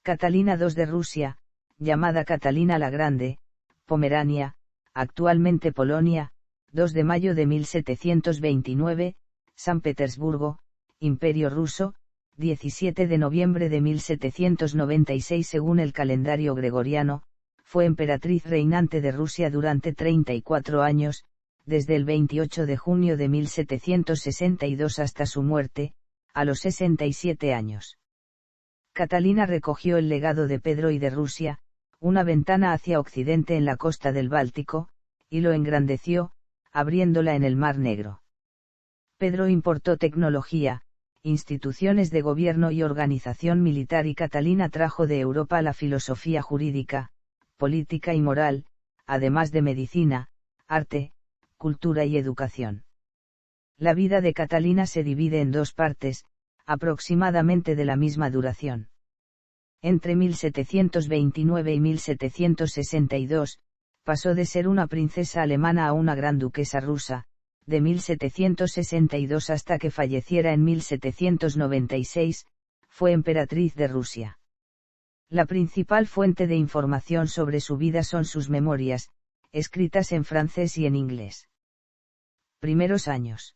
Catalina II de Rusia, llamada Catalina la Grande, Pomerania, actualmente Polonia, 2 de mayo de 1729, San Petersburgo, Imperio Ruso, 17 de noviembre de 1796 según el calendario gregoriano, fue emperatriz reinante de Rusia durante 34 años, desde el 28 de junio de 1762 hasta su muerte, a los 67 años. Catalina recogió el legado de Pedro I de Rusia, una ventana hacia occidente en la costa del Báltico, y lo engrandeció, abriéndola en el Mar Negro. Pedro importó tecnología, instituciones de gobierno y organización militar y Catalina trajo de Europa la filosofía jurídica, política y moral, además de medicina, arte, cultura y educación. La vida de Catalina se divide en 2 partes, aproximadamente de la misma duración. Entre 1729 y 1762, pasó de ser una princesa alemana a una gran duquesa rusa, de 1762 hasta que falleciera en 1796, fue emperatriz de Rusia. La principal fuente de información sobre su vida son sus memorias, escritas en francés y en inglés. Primeros años.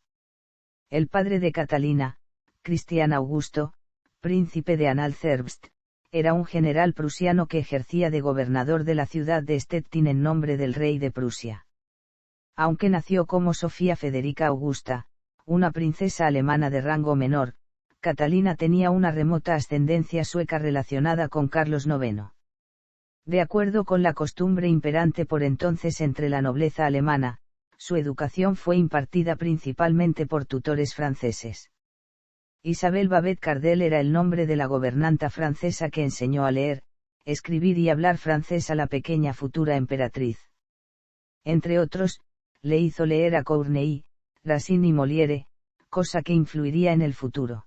El padre de Catalina, Cristián Augusto, príncipe de Anhalt-Zerbst, era un general prusiano que ejercía de gobernador de la ciudad de Stettin en nombre del rey de Prusia. Aunque nació como Sofía Federica Augusta, una princesa alemana de rango menor, Catalina tenía una remota ascendencia sueca relacionada con Carlos IX. De acuerdo con la costumbre imperante por entonces entre la nobleza alemana, su educación fue impartida principalmente por tutores franceses. Isabel Babet Cardel era el nombre de la gobernanta francesa que enseñó a leer, escribir y hablar francés a la pequeña futura emperatriz. Entre otros, le hizo leer a Corneille, Racine y Molière, cosa que influiría en el futuro.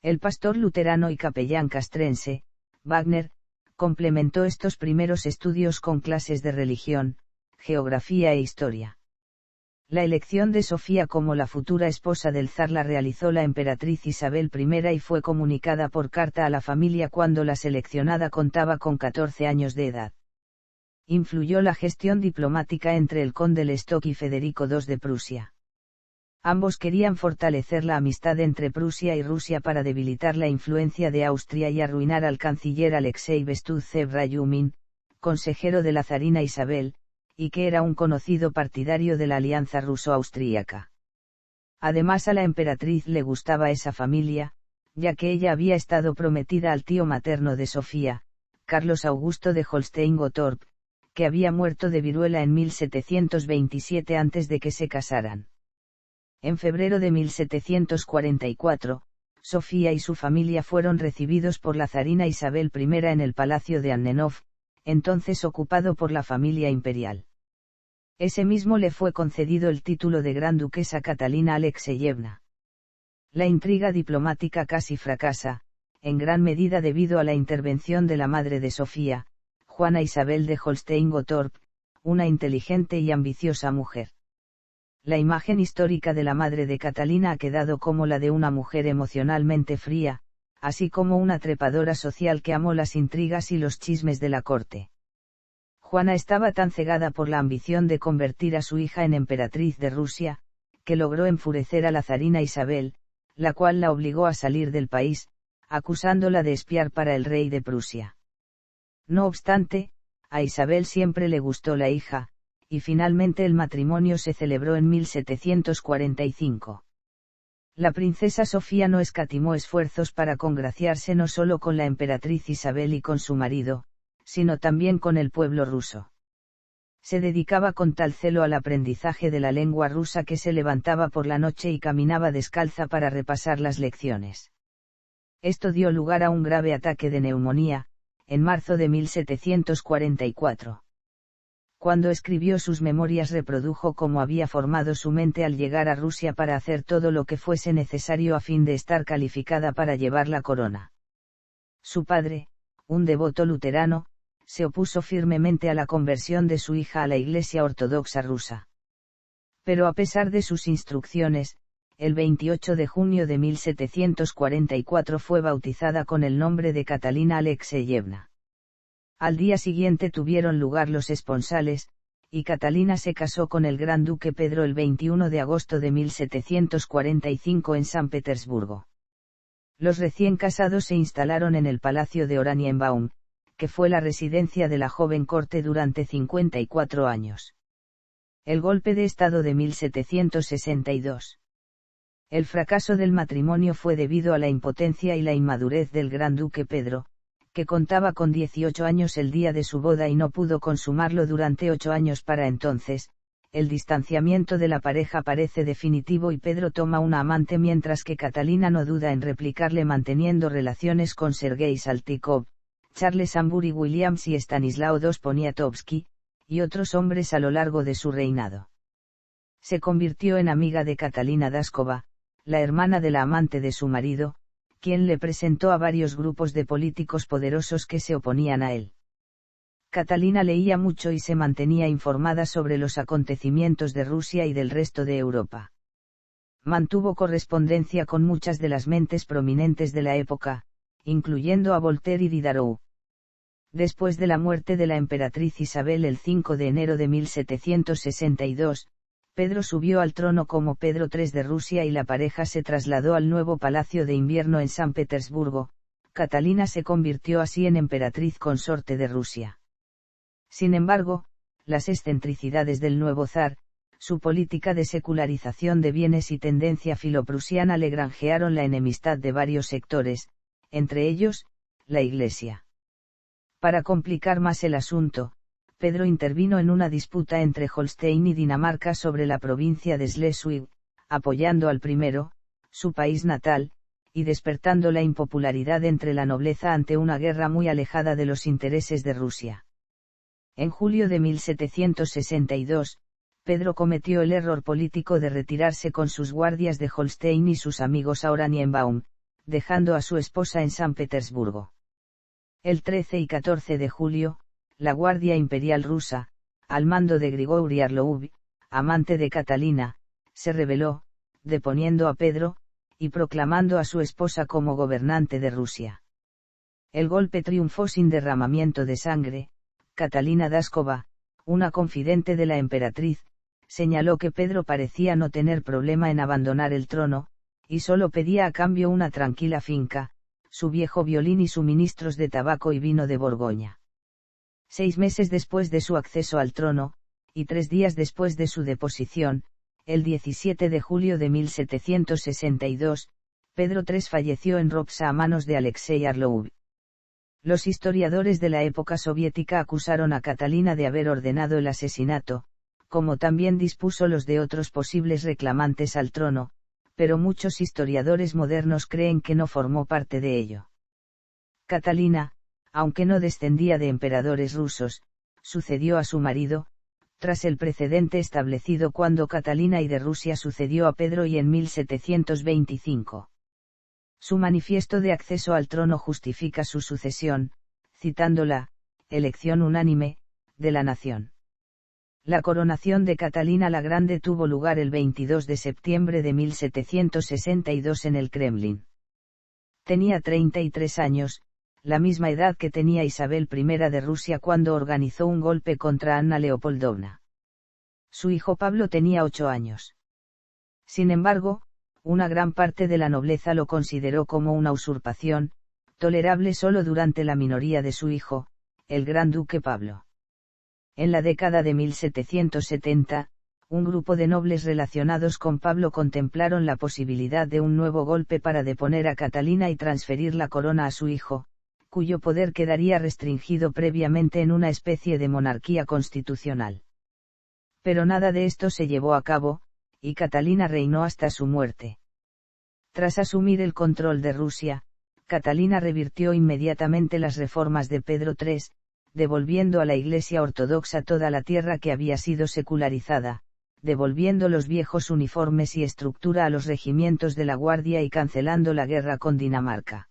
El pastor luterano y capellán castrense, Wagner, complementó estos primeros estudios con clases de religión, geografía e historia. La elección de Sofía como la futura esposa del zar la realizó la emperatriz Isabel I y fue comunicada por carta a la familia cuando la seleccionada contaba con 14 años de edad. Influyó la gestión diplomática entre el conde Lestock y Federico II de Prusia. Ambos querían fortalecer la amistad entre Prusia y Rusia para debilitar la influencia de Austria y arruinar al canciller Alexei Bestúzhev-Rayumin, consejero de la zarina Isabel, y que era un conocido partidario de la alianza ruso-austríaca. Además a la emperatriz le gustaba esa familia, ya que ella había estado prometida al tío materno de Sofía, Carlos Augusto de Holstein-Gottorp, que había muerto de viruela en 1727 antes de que se casaran. En febrero de 1744, Sofía y su familia fueron recibidos por la zarina Isabel I en el palacio de Annenhof, entonces ocupado por la familia imperial. Ese mismo le fue concedido el título de Gran Duquesa Catalina Alexeyevna. La intriga diplomática casi fracasa, en gran medida debido a la intervención de la madre de Sofía, Juana Isabel de Holstein-Gottorp, una inteligente y ambiciosa mujer. La imagen histórica de la madre de Catalina ha quedado como la de una mujer emocionalmente fría, así como una trepadora social que amó las intrigas y los chismes de la corte. Juana estaba tan cegada por la ambición de convertir a su hija en emperatriz de Rusia, que logró enfurecer a la zarina Isabel, la cual la obligó a salir del país, acusándola de espiar para el rey de Prusia. No obstante, a Isabel siempre le gustó la hija, y finalmente el matrimonio se celebró en 1745. La princesa Sofía no escatimó esfuerzos para congraciarse no solo con la emperatriz Isabel y con su marido, sino también con el pueblo ruso. Se dedicaba con tal celo al aprendizaje de la lengua rusa que se levantaba por la noche y caminaba descalza para repasar las lecciones. Esto dio lugar a un grave ataque de neumonía, en marzo de 1744. Cuando escribió sus memorias reprodujo cómo había formado su mente al llegar a Rusia para hacer todo lo que fuese necesario a fin de estar calificada para llevar la corona. Su padre, un devoto luterano, se opuso firmemente a la conversión de su hija a la Iglesia Ortodoxa rusa. Pero a pesar de sus instrucciones, el 28 de junio de 1744 fue bautizada con el nombre de Catalina Alexeyevna. Al día siguiente tuvieron lugar los esponsales, y Catalina se casó con el gran duque Pedro el 21 de agosto de 1745 en San Petersburgo. Los recién casados se instalaron en el palacio de Oranienbaum, que fue la residencia de la joven corte durante 54 años. El golpe de estado de 1762. El fracaso del matrimonio fue debido a la impotencia y la inmadurez del gran duque Pedro, que contaba con 18 años el día de su boda y no pudo consumarlo durante 8 años para entonces. El distanciamiento de la pareja parece definitivo y Pedro toma una amante mientras que Catalina no duda en replicarle manteniendo relaciones con Sergei Saltykov, Charles Ambury Williams y Stanislao II Poniatowski, y otros hombres a lo largo de su reinado. Se convirtió en amiga de Catalina Daskova, la hermana de la amante de su marido, quien le presentó a varios grupos de políticos poderosos que se oponían a él. Catalina leía mucho y se mantenía informada sobre los acontecimientos de Rusia y del resto de Europa. Mantuvo correspondencia con muchas de las mentes prominentes de la época, incluyendo a Voltaire y Diderot. Después de la muerte de la emperatriz Isabel el 5 de enero de 1762, Pedro subió al trono como Pedro III de Rusia y la pareja se trasladó al nuevo Palacio de Invierno en San Petersburgo. Catalina se convirtió así en emperatriz consorte de Rusia. Sin embargo, las excentricidades del nuevo zar, su política de secularización de bienes y tendencia filoprusiana le granjearon la enemistad de varios sectores, entre ellos, la Iglesia. Para complicar más el asunto, Pedro intervino en una disputa entre Holstein y Dinamarca sobre la provincia de Schleswig, apoyando al primero, su país natal, y despertando la impopularidad entre la nobleza ante una guerra muy alejada de los intereses de Rusia. En julio de 1762, Pedro cometió el error político de retirarse con sus guardias de Holstein y sus amigos a Oranienbaum, dejando a su esposa en San Petersburgo. El 13 y 14 de julio, la Guardia Imperial rusa, al mando de Grigori Orlov, amante de Catalina, se rebeló, deponiendo a Pedro, y proclamando a su esposa como gobernante de Rusia. El golpe triunfó sin derramamiento de sangre. Catalina Daskova, una confidente de la emperatriz, señaló que Pedro parecía no tener problema en abandonar el trono, y solo pedía a cambio una tranquila finca, su viejo violín y suministros de tabaco y vino de Borgoña. 6 meses después de su acceso al trono, y 3 días después de su deposición, el 17 de julio de 1762, Pedro III falleció en Ropsa a manos de Alexei Orlov. Los historiadores de la época soviética acusaron a Catalina de haber ordenado el asesinato, como también dispuso los de otros posibles reclamantes al trono, pero muchos historiadores modernos creen que no formó parte de ello. Catalina, aunque no descendía de emperadores rusos, sucedió a su marido, tras el precedente establecido cuando Catalina I de Rusia sucedió a Pedro I en 1725. Su manifiesto de acceso al trono justifica su sucesión, citando la elección unánime de la nación. La coronación de Catalina la Grande tuvo lugar el 22 de septiembre de 1762 en el Kremlin. Tenía 33 años, la misma edad que tenía Isabel I de Rusia cuando organizó un golpe contra Anna Leopoldovna. Su hijo Pablo tenía 8 años. Sin embargo, una gran parte de la nobleza lo consideró como una usurpación, tolerable solo durante la minoría de su hijo, el gran duque Pablo. En la década de 1770, un grupo de nobles relacionados con Pablo contemplaron la posibilidad de un nuevo golpe para deponer a Catalina y transferir la corona a su hijo, cuyo poder quedaría restringido previamente en una especie de monarquía constitucional. Pero nada de esto se llevó a cabo, y Catalina reinó hasta su muerte. Tras asumir el control de Rusia, Catalina revirtió inmediatamente las reformas de Pedro III, devolviendo a la Iglesia ortodoxa toda la tierra que había sido secularizada, devolviendo los viejos uniformes y estructura a los regimientos de la Guardia y cancelando la guerra con Dinamarca.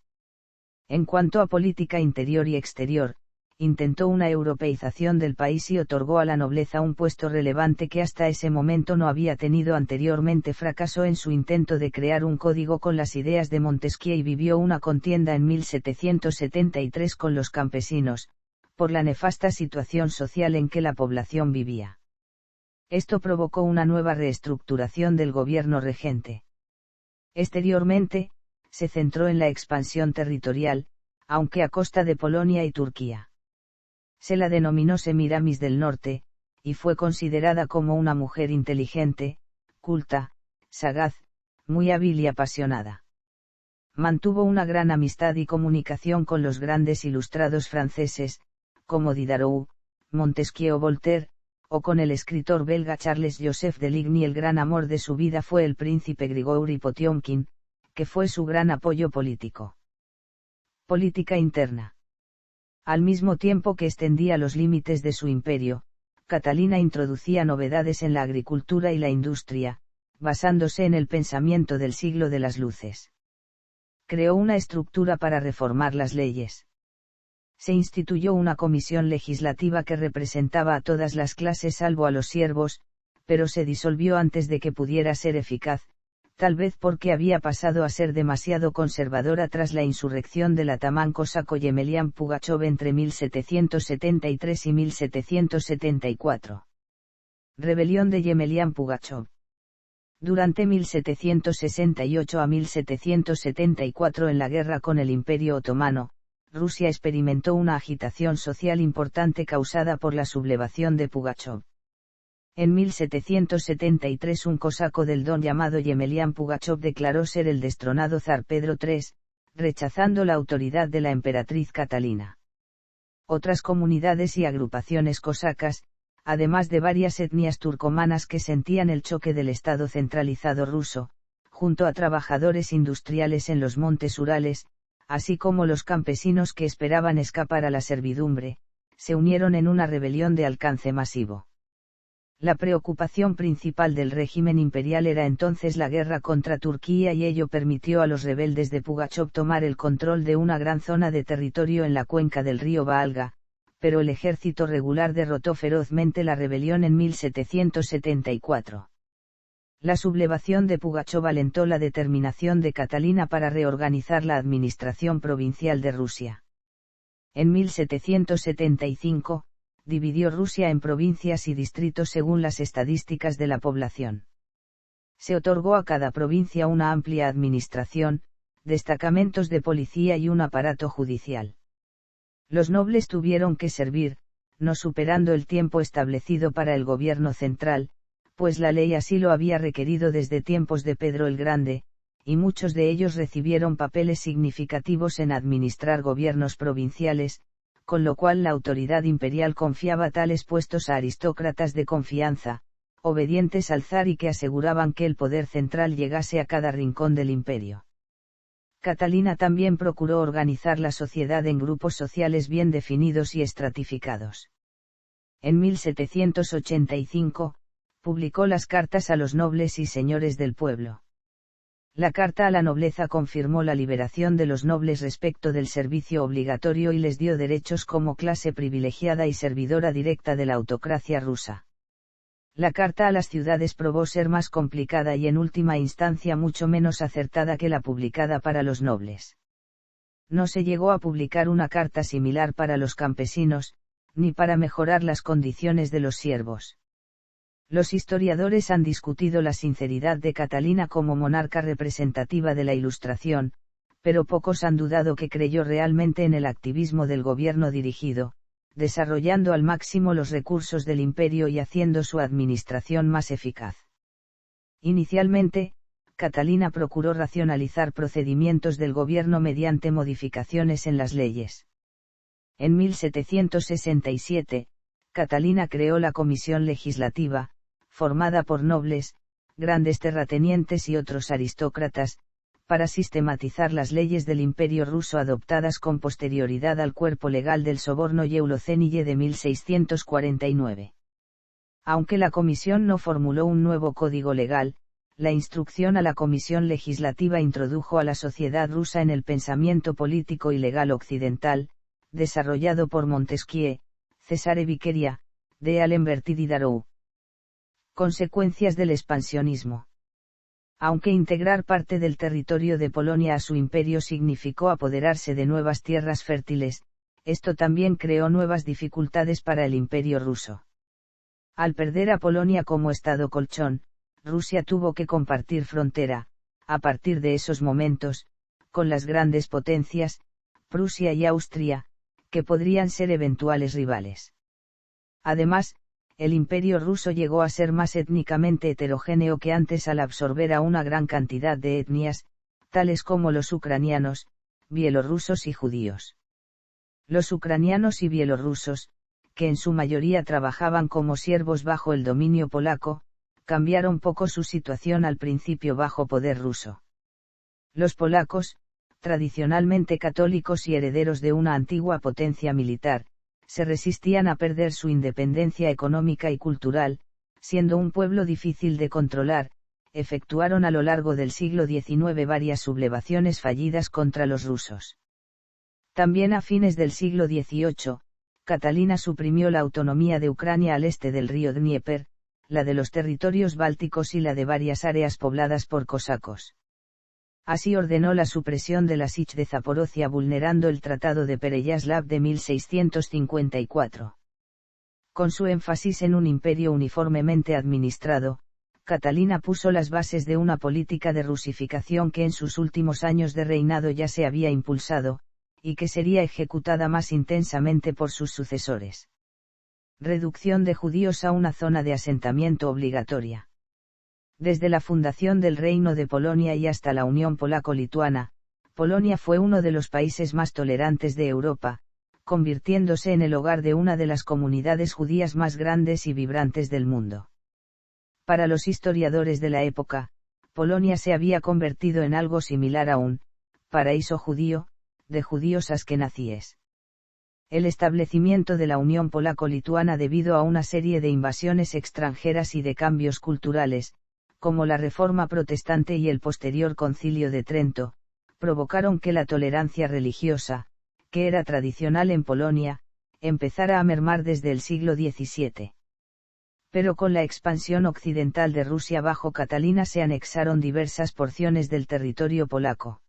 En cuanto a política interior y exterior, intentó una europeización del país y otorgó a la nobleza un puesto relevante que hasta ese momento no había tenido anteriormente. Fracasó en su intento de crear un código con las ideas de Montesquieu y vivió una contienda en 1773 con los campesinos, por la nefasta situación social en que la población vivía. Esto provocó una nueva reestructuración del gobierno regente. Exteriormente, se centró en la expansión territorial, aunque a costa de Polonia y Turquía. Se la denominó Semiramis del Norte, y fue considerada como una mujer inteligente, culta, sagaz, muy hábil y apasionada. Mantuvo una gran amistad y comunicación con los grandes ilustrados franceses, como Diderot, Montesquieu o Voltaire, o con el escritor belga Charles Joseph de Ligny. El gran amor de su vida fue el príncipe Grigori Potiomkin, que fue su gran apoyo político. Política interna. Al mismo tiempo que extendía los límites de su imperio, Catalina introducía novedades en la agricultura y la industria, basándose en el pensamiento del siglo de las luces. Creó una estructura para reformar las leyes. Se instituyó una comisión legislativa que representaba a todas las clases salvo a los siervos, pero se disolvió antes de que pudiera ser eficaz, tal vez porque había pasado a ser demasiado conservadora tras la insurrección del atamán cosaco Yemelián Pugachov entre 1773 y 1774. Rebelión de Yemelián Pugachov. Durante 1768 a 1774, en la guerra con el Imperio Otomano, Rusia experimentó una agitación social importante causada por la sublevación de Pugachov. En 1773 un cosaco del Don llamado Yemelián Pugachov declaró ser el destronado zar Pedro III, rechazando la autoridad de la emperatriz Catalina. Otras comunidades y agrupaciones cosacas, además de varias etnias turcomanas que sentían el choque del Estado centralizado ruso, junto a trabajadores industriales en los montes Urales, así como los campesinos que esperaban escapar a la servidumbre, se unieron en una rebelión de alcance masivo. La preocupación principal del régimen imperial era entonces la guerra contra Turquía, y ello permitió a los rebeldes de Pugachov tomar el control de una gran zona de territorio en la cuenca del río Valga, pero el ejército regular derrotó ferozmente la rebelión en 1774. La sublevación de Pugachov alentó la determinación de Catalina para reorganizar la administración provincial de Rusia. En 1775, dividió Rusia en provincias y distritos según las estadísticas de la población. Se otorgó a cada provincia una amplia administración, destacamentos de policía y un aparato judicial. Los nobles tuvieron que servir, no superando el tiempo establecido para el gobierno central, pues la ley así lo había requerido desde tiempos de Pedro el Grande, y muchos de ellos recibieron papeles significativos en administrar gobiernos provinciales, con lo cual la autoridad imperial confiaba tales puestos a aristócratas de confianza, obedientes al zar y que aseguraban que el poder central llegase a cada rincón del imperio. Catalina también procuró organizar la sociedad en grupos sociales bien definidos y estratificados. En 1785, publicó las cartas a los nobles y señores del pueblo. La carta a la nobleza confirmó la liberación de los nobles respecto del servicio obligatorio y les dio derechos como clase privilegiada y servidora directa de la autocracia rusa. La carta a las ciudades probó ser más complicada y en última instancia mucho menos acertada que la publicada para los nobles. No se llegó a publicar una carta similar para los campesinos, ni para mejorar las condiciones de los siervos. Los historiadores han discutido la sinceridad de Catalina como monarca representativa de la Ilustración, pero pocos han dudado que creyó realmente en el activismo del gobierno dirigido, desarrollando al máximo los recursos del imperio y haciendo su administración más eficaz. Inicialmente, Catalina procuró racionalizar procedimientos del gobierno mediante modificaciones en las leyes. En 1767, Catalina creó la Comisión Legislativa, formada por nobles, grandes terratenientes y otros aristócratas, para sistematizar las leyes del Imperio ruso adoptadas con posterioridad al cuerpo legal del soborno Yeulocenille de 1649. Aunque la comisión no formuló un nuevo código legal, la instrucción a la Comisión Legislativa introdujo a la sociedad rusa en el pensamiento político y legal occidental, desarrollado por Montesquieu, Cesare Viqueria, de Alembert y Diderot. Consecuencias del expansionismo. Aunque integrar parte del territorio de Polonia a su imperio significó apoderarse de nuevas tierras fértiles, esto también creó nuevas dificultades para el imperio ruso. Al perder a Polonia como estado colchón, Rusia tuvo que compartir frontera, a partir de esos momentos, con las grandes potencias, Prusia y Austria, que podrían ser eventuales rivales. Además, el imperio ruso llegó a ser más étnicamente heterogéneo que antes al absorber a una gran cantidad de etnias, tales como los ucranianos, bielorrusos y judíos. Los ucranianos y bielorrusos, que en su mayoría trabajaban como siervos bajo el dominio polaco, cambiaron poco su situación al principio bajo poder ruso. Los polacos, tradicionalmente católicos y herederos de una antigua potencia militar, se resistían a perder su independencia económica y cultural, siendo un pueblo difícil de controlar, efectuaron a lo largo del siglo XIX varias sublevaciones fallidas contra los rusos. También a fines del siglo XVIII, Catalina suprimió la autonomía de Ucrania al este del río Dnieper, la de los territorios bálticos y la de varias áreas pobladas por cosacos. Así ordenó la supresión de la Sich de Zaporozhia vulnerando el Tratado de Pereyaslav de 1654. Con su énfasis en un imperio uniformemente administrado, Catalina puso las bases de una política de rusificación que en sus últimos años de reinado ya se había impulsado, y que sería ejecutada más intensamente por sus sucesores. Reducción de judíos a una zona de asentamiento obligatoria. Desde la fundación del Reino de Polonia y hasta la Unión Polaco-Lituana, Polonia fue uno de los países más tolerantes de Europa, convirtiéndose en el hogar de una de las comunidades judías más grandes y vibrantes del mundo. Para los historiadores de la época, Polonia se había convertido en algo similar a un paraíso judío, de judíos askenazíes. El establecimiento de la Unión Polaco-Lituana debido a una serie de invasiones extranjeras y de cambios culturales, como la Reforma Protestante y el posterior Concilio de Trento, provocaron que la tolerancia religiosa, que era tradicional en Polonia, empezara a mermar desde el siglo XVII. Pero con la expansión occidental de Rusia bajo Catalina se anexaron diversas porciones del territorio polaco.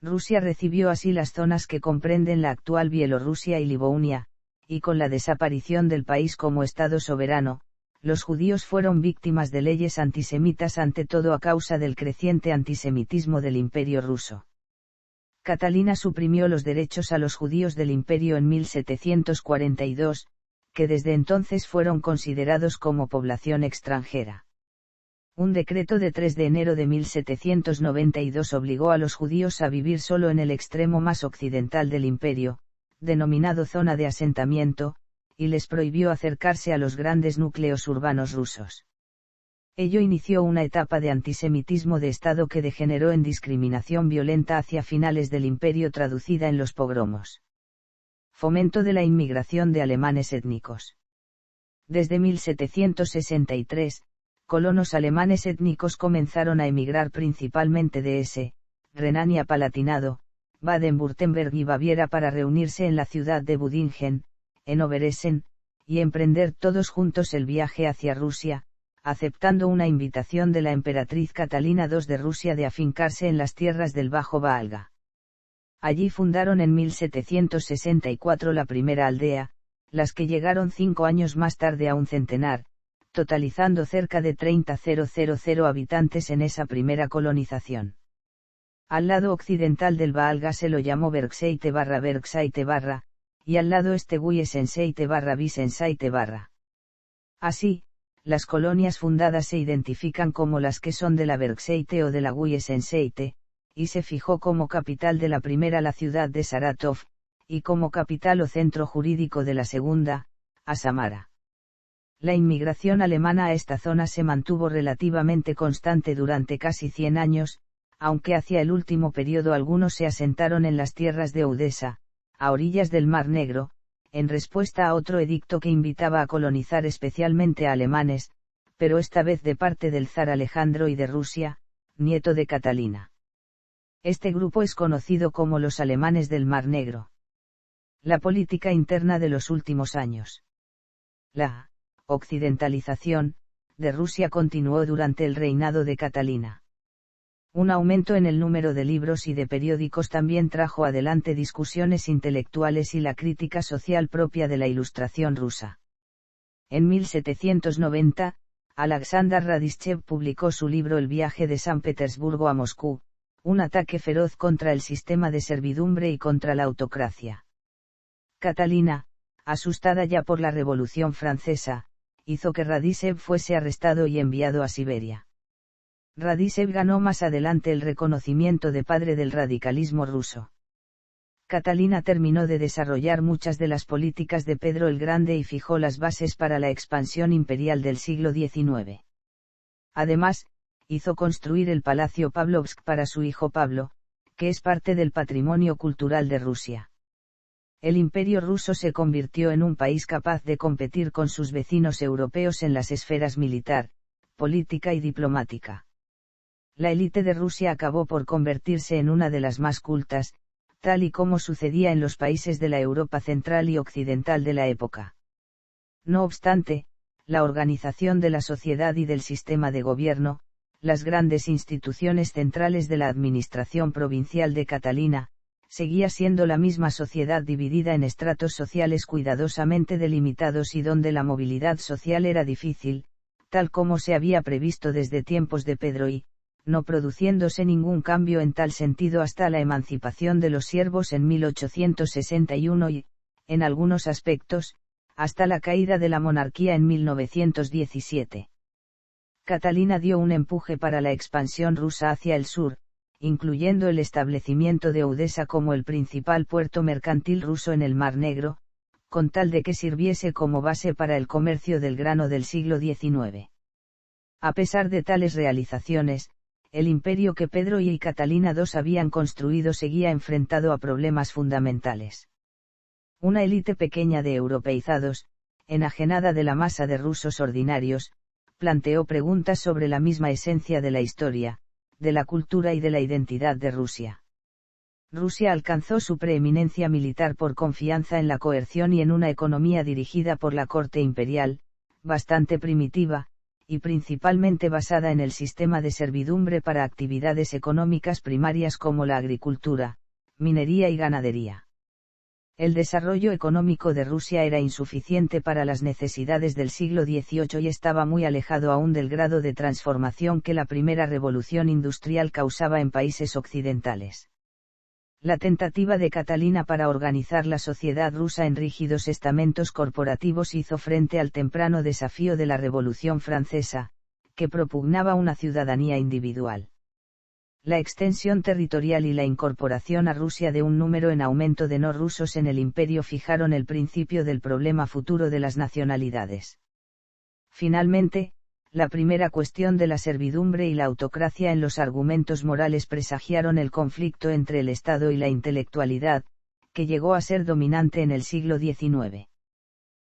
Rusia recibió así las zonas que comprenden la actual Bielorrusia y Livonia, y con la desaparición del país como Estado soberano, los judíos fueron víctimas de leyes antisemitas ante todo a causa del creciente antisemitismo del Imperio ruso. Catalina suprimió los derechos a los judíos del imperio en 1742, que desde entonces fueron considerados como población extranjera. Un decreto de 3 de enero de 1792 obligó a los judíos a vivir solo en el extremo más occidental del imperio, denominado zona de asentamiento, y les prohibió acercarse a los grandes núcleos urbanos rusos. Ello inició una etapa de antisemitismo de Estado que degeneró en discriminación violenta hacia finales del imperio traducida en los pogromos. Fomento de la inmigración de alemanes étnicos. Desde 1763, colonos alemanes étnicos comenzaron a emigrar principalmente de Hesse, Renania-Palatinado, Baden-Württemberg y Baviera para reunirse en la ciudad de Budingen, en Oberessen, y emprender todos juntos el viaje hacia Rusia, aceptando una invitación de la emperatriz Catalina II de Rusia de afincarse en las tierras del Bajo Valga. Allí fundaron en 1764 la primera aldea, las que llegaron 5 años más tarde a un centenar, totalizando cerca de 30.000 habitantes en esa primera colonización. Al lado occidental del Valga se lo llamó Bergseite/Bergseite/, y al lado este Wiesenseite/Wiesenseite/. Así, las colonias fundadas se identifican como las que son de la Bergseite o de la Wiesenseite, y se fijó como capital de la primera la ciudad de Saratov, y como capital o centro jurídico de la segunda, a Samara. La inmigración alemana a esta zona se mantuvo relativamente constante durante casi 100 años, aunque hacia el último periodo algunos se asentaron en las tierras de Odesa, a orillas del Mar Negro, en respuesta a otro edicto que invitaba a colonizar especialmente a alemanes, pero esta vez de parte del zar Alejandro I de Rusia, nieto de Catalina. Este grupo es conocido como los alemanes del Mar Negro. La política interna de los últimos años. La occidentalización de Rusia continuó durante el reinado de Catalina. Un aumento en el número de libros y de periódicos también trajo adelante discusiones intelectuales y la crítica social propia de la Ilustración rusa. En 1790, Alexander Radishchev publicó su libro El viaje de San Petersburgo a Moscú, un ataque feroz contra el sistema de servidumbre y contra la autocracia. Catalina, asustada ya por la Revolución Francesa, hizo que Radishchev fuese arrestado y enviado a Siberia. Radishchev ganó más adelante el reconocimiento de padre del radicalismo ruso. Catalina terminó de desarrollar muchas de las políticas de Pedro el Grande y fijó las bases para la expansión imperial del siglo XIX. Además, hizo construir el Palacio Pavlovsk para su hijo Pablo, que es parte del patrimonio cultural de Rusia. El imperio ruso se convirtió en un país capaz de competir con sus vecinos europeos en las esferas militar, política y diplomática. La élite de Rusia acabó por convertirse en una de las más cultas, tal y como sucedía en los países de la Europa central y occidental de la época. No obstante, la organización de la sociedad y del sistema de gobierno, las grandes instituciones centrales de la administración provincial de Catalina, seguía siendo la misma sociedad dividida en estratos sociales cuidadosamente delimitados y donde la movilidad social era difícil, tal como se había previsto desde tiempos de Pedro y, no produciéndose ningún cambio en tal sentido hasta la emancipación de los siervos en 1861 y, en algunos aspectos, hasta la caída de la monarquía en 1917. Catalina dio un empuje para la expansión rusa hacia el sur, incluyendo el establecimiento de Odesa como el principal puerto mercantil ruso en el Mar Negro, con tal de que sirviese como base para el comercio del grano del siglo XIX. A pesar de tales realizaciones, el imperio que Pedro y Catalina II habían construido seguía enfrentado a problemas fundamentales. Una élite pequeña de europeizados, enajenada de la masa de rusos ordinarios, planteó preguntas sobre la misma esencia de la historia, de la cultura y de la identidad de Rusia. Rusia alcanzó su preeminencia militar por confianza en la coerción y en una economía dirigida por la corte imperial, bastante primitiva, y principalmente basada en el sistema de servidumbre para actividades económicas primarias como la agricultura, minería y ganadería. El desarrollo económico de Rusia era insuficiente para las necesidades del siglo XVIII y estaba muy alejado aún del grado de transformación que la primera revolución industrial causaba en países occidentales. La tentativa de Catalina para organizar la sociedad rusa en rígidos estamentos corporativos hizo frente al temprano desafío de la Revolución Francesa, que propugnaba una ciudadanía individual. La extensión territorial y la incorporación a Rusia de un número en aumento de no rusos en el imperio fijaron el principio del problema futuro de las nacionalidades. Finalmente, la primera cuestión de la servidumbre y la autocracia en los argumentos morales presagiaron el conflicto entre el Estado y la intelectualidad, que llegó a ser dominante en el siglo XIX.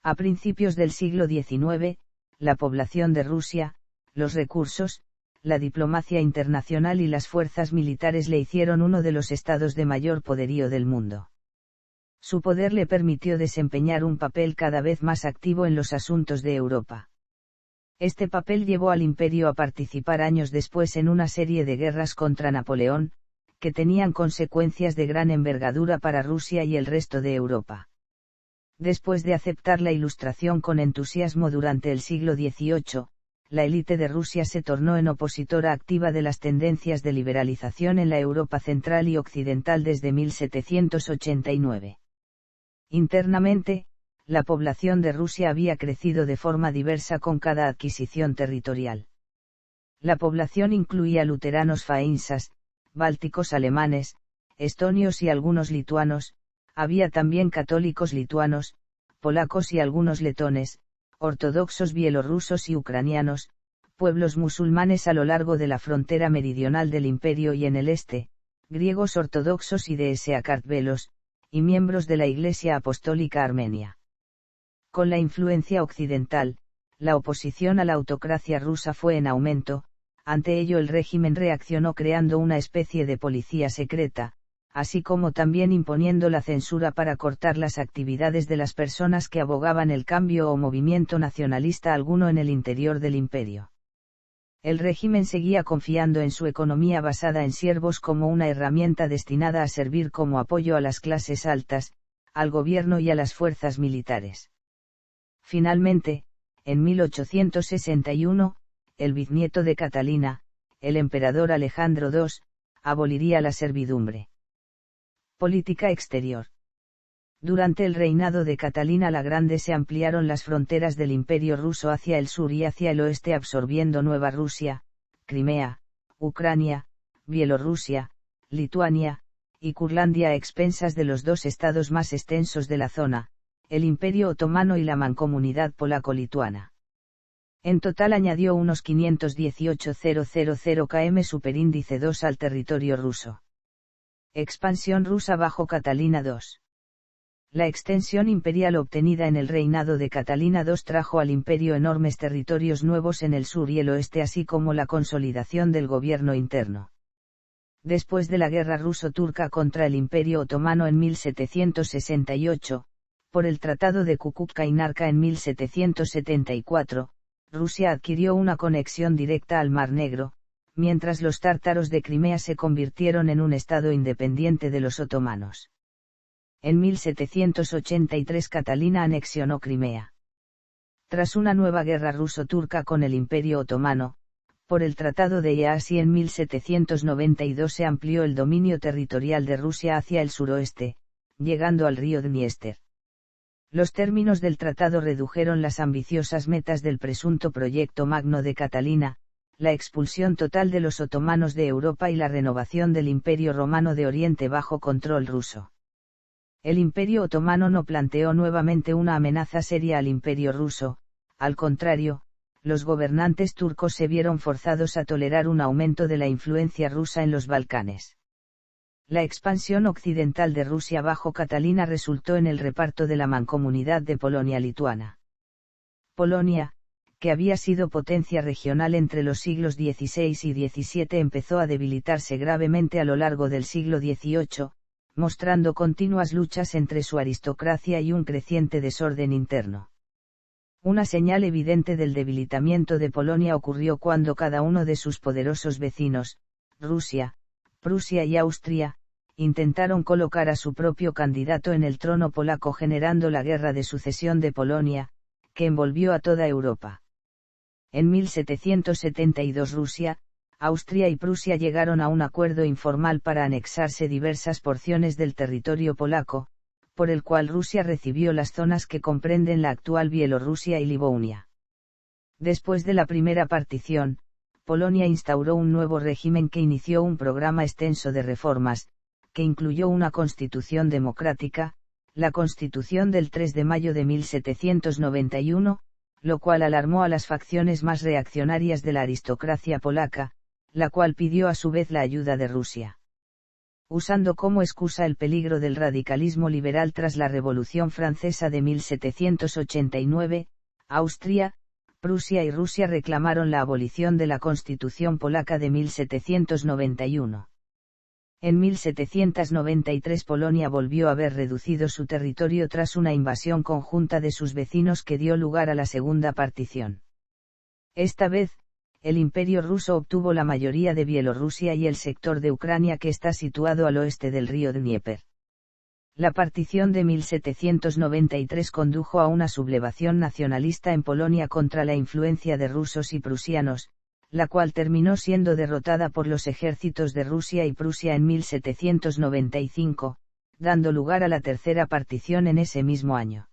A principios del siglo XIX, la población de Rusia, los recursos, la diplomacia internacional y las fuerzas militares le hicieron uno de los estados de mayor poderío del mundo. Su poder le permitió desempeñar un papel cada vez más activo en los asuntos de Europa. Este papel llevó al imperio a participar años después en una serie de guerras contra Napoleón, que tenían consecuencias de gran envergadura para Rusia y el resto de Europa. Después de aceptar la Ilustración con entusiasmo durante el siglo XVIII, la élite de Rusia se tornó en opositora activa de las tendencias de liberalización en la Europa central y occidental desde 1789. Internamente, la población de Rusia había crecido de forma diversa con cada adquisición territorial. La población incluía luteranos faensas, bálticos alemanes, estonios y algunos lituanos, había también católicos lituanos, polacos y algunos letones, ortodoxos bielorrusos y ucranianos, pueblos musulmanes a lo largo de la frontera meridional del imperio y en el este, griegos ortodoxos y de kartvelos, y miembros de la Iglesia Apostólica Armenia. Con la influencia occidental, la oposición a la autocracia rusa fue en aumento, ante ello el régimen reaccionó creando una especie de policía secreta, así como también imponiendo la censura para cortar las actividades de las personas que abogaban el cambio o movimiento nacionalista alguno en el interior del imperio. El régimen seguía confiando en su economía basada en siervos como una herramienta destinada a servir como apoyo a las clases altas, al gobierno y a las fuerzas militares. Finalmente, en 1861, el bisnieto de Catalina, el emperador Alejandro II, aboliría la servidumbre. Política exterior. Durante el reinado de Catalina la Grande se ampliaron las fronteras del Imperio ruso hacia el sur y hacia el oeste absorbiendo Nueva Rusia, Crimea, Ucrania, Bielorrusia, Lituania, y Curlandia a expensas de los dos estados más extensos de la zona, el Imperio Otomano y la Mancomunidad Polaco-Lituana. En total añadió unos 518.000 km superíndice 2 al territorio ruso. Expansión rusa bajo Catalina II. La extensión imperial obtenida en el reinado de Catalina II trajo al imperio enormes territorios nuevos en el sur y el oeste así como la consolidación del gobierno interno. Después de la guerra ruso-turca contra el Imperio Otomano en 1768, por el Tratado de Kukuk-Kainarka en 1774, Rusia adquirió una conexión directa al Mar Negro, mientras los tártaros de Crimea se convirtieron en un estado independiente de los otomanos. En 1783 Catalina anexionó Crimea. Tras una nueva guerra ruso-turca con el Imperio Otomano, por el Tratado de Iasi en 1792 se amplió el dominio territorial de Rusia hacia el suroeste, llegando al río Dniester. Los términos del tratado redujeron las ambiciosas metas del presunto proyecto magno de Catalina, la expulsión total de los otomanos de Europa y la renovación del Imperio Romano de Oriente bajo control ruso. El Imperio Otomano no planteó nuevamente una amenaza seria al Imperio ruso, al contrario, los gobernantes turcos se vieron forzados a tolerar un aumento de la influencia rusa en los Balcanes. La expansión occidental de Rusia bajo Catalina resultó en el reparto de la mancomunidad de Polonia-Lituana. Polonia, que había sido potencia regional entre los siglos XVI y XVII, empezó a debilitarse gravemente a lo largo del siglo XVIII, mostrando continuas luchas entre su aristocracia y un creciente desorden interno. Una señal evidente del debilitamiento de Polonia ocurrió cuando cada uno de sus poderosos vecinos, Rusia, Prusia y Austria, intentaron colocar a su propio candidato en el trono polaco generando la Guerra de Sucesión de Polonia, que envolvió a toda Europa. En 1772 Rusia, Austria y Prusia llegaron a un acuerdo informal para anexarse diversas porciones del territorio polaco, por el cual Rusia recibió las zonas que comprenden la actual Bielorrusia y Livonia. Después de la primera partición, Polonia instauró un nuevo régimen que inició un programa extenso de reformas, que incluyó una constitución democrática, la Constitución del 3 de mayo de 1791, lo cual alarmó a las facciones más reaccionarias de la aristocracia polaca, la cual pidió a su vez la ayuda de Rusia. Usando como excusa el peligro del radicalismo liberal tras la Revolución Francesa de 1789, Austria, Prusia y Rusia reclamaron la abolición de la Constitución polaca de 1791. En 1793 Polonia volvió a ver reducido su territorio tras una invasión conjunta de sus vecinos que dio lugar a la segunda partición. Esta vez, el Imperio ruso obtuvo la mayoría de Bielorrusia y el sector de Ucrania que está situado al oeste del río Dnieper. La partición de 1793 condujo a una sublevación nacionalista en Polonia contra la influencia de rusos y prusianos, la cual terminó siendo derrotada por los ejércitos de Rusia y Prusia en 1795, dando lugar a la tercera partición en ese mismo año.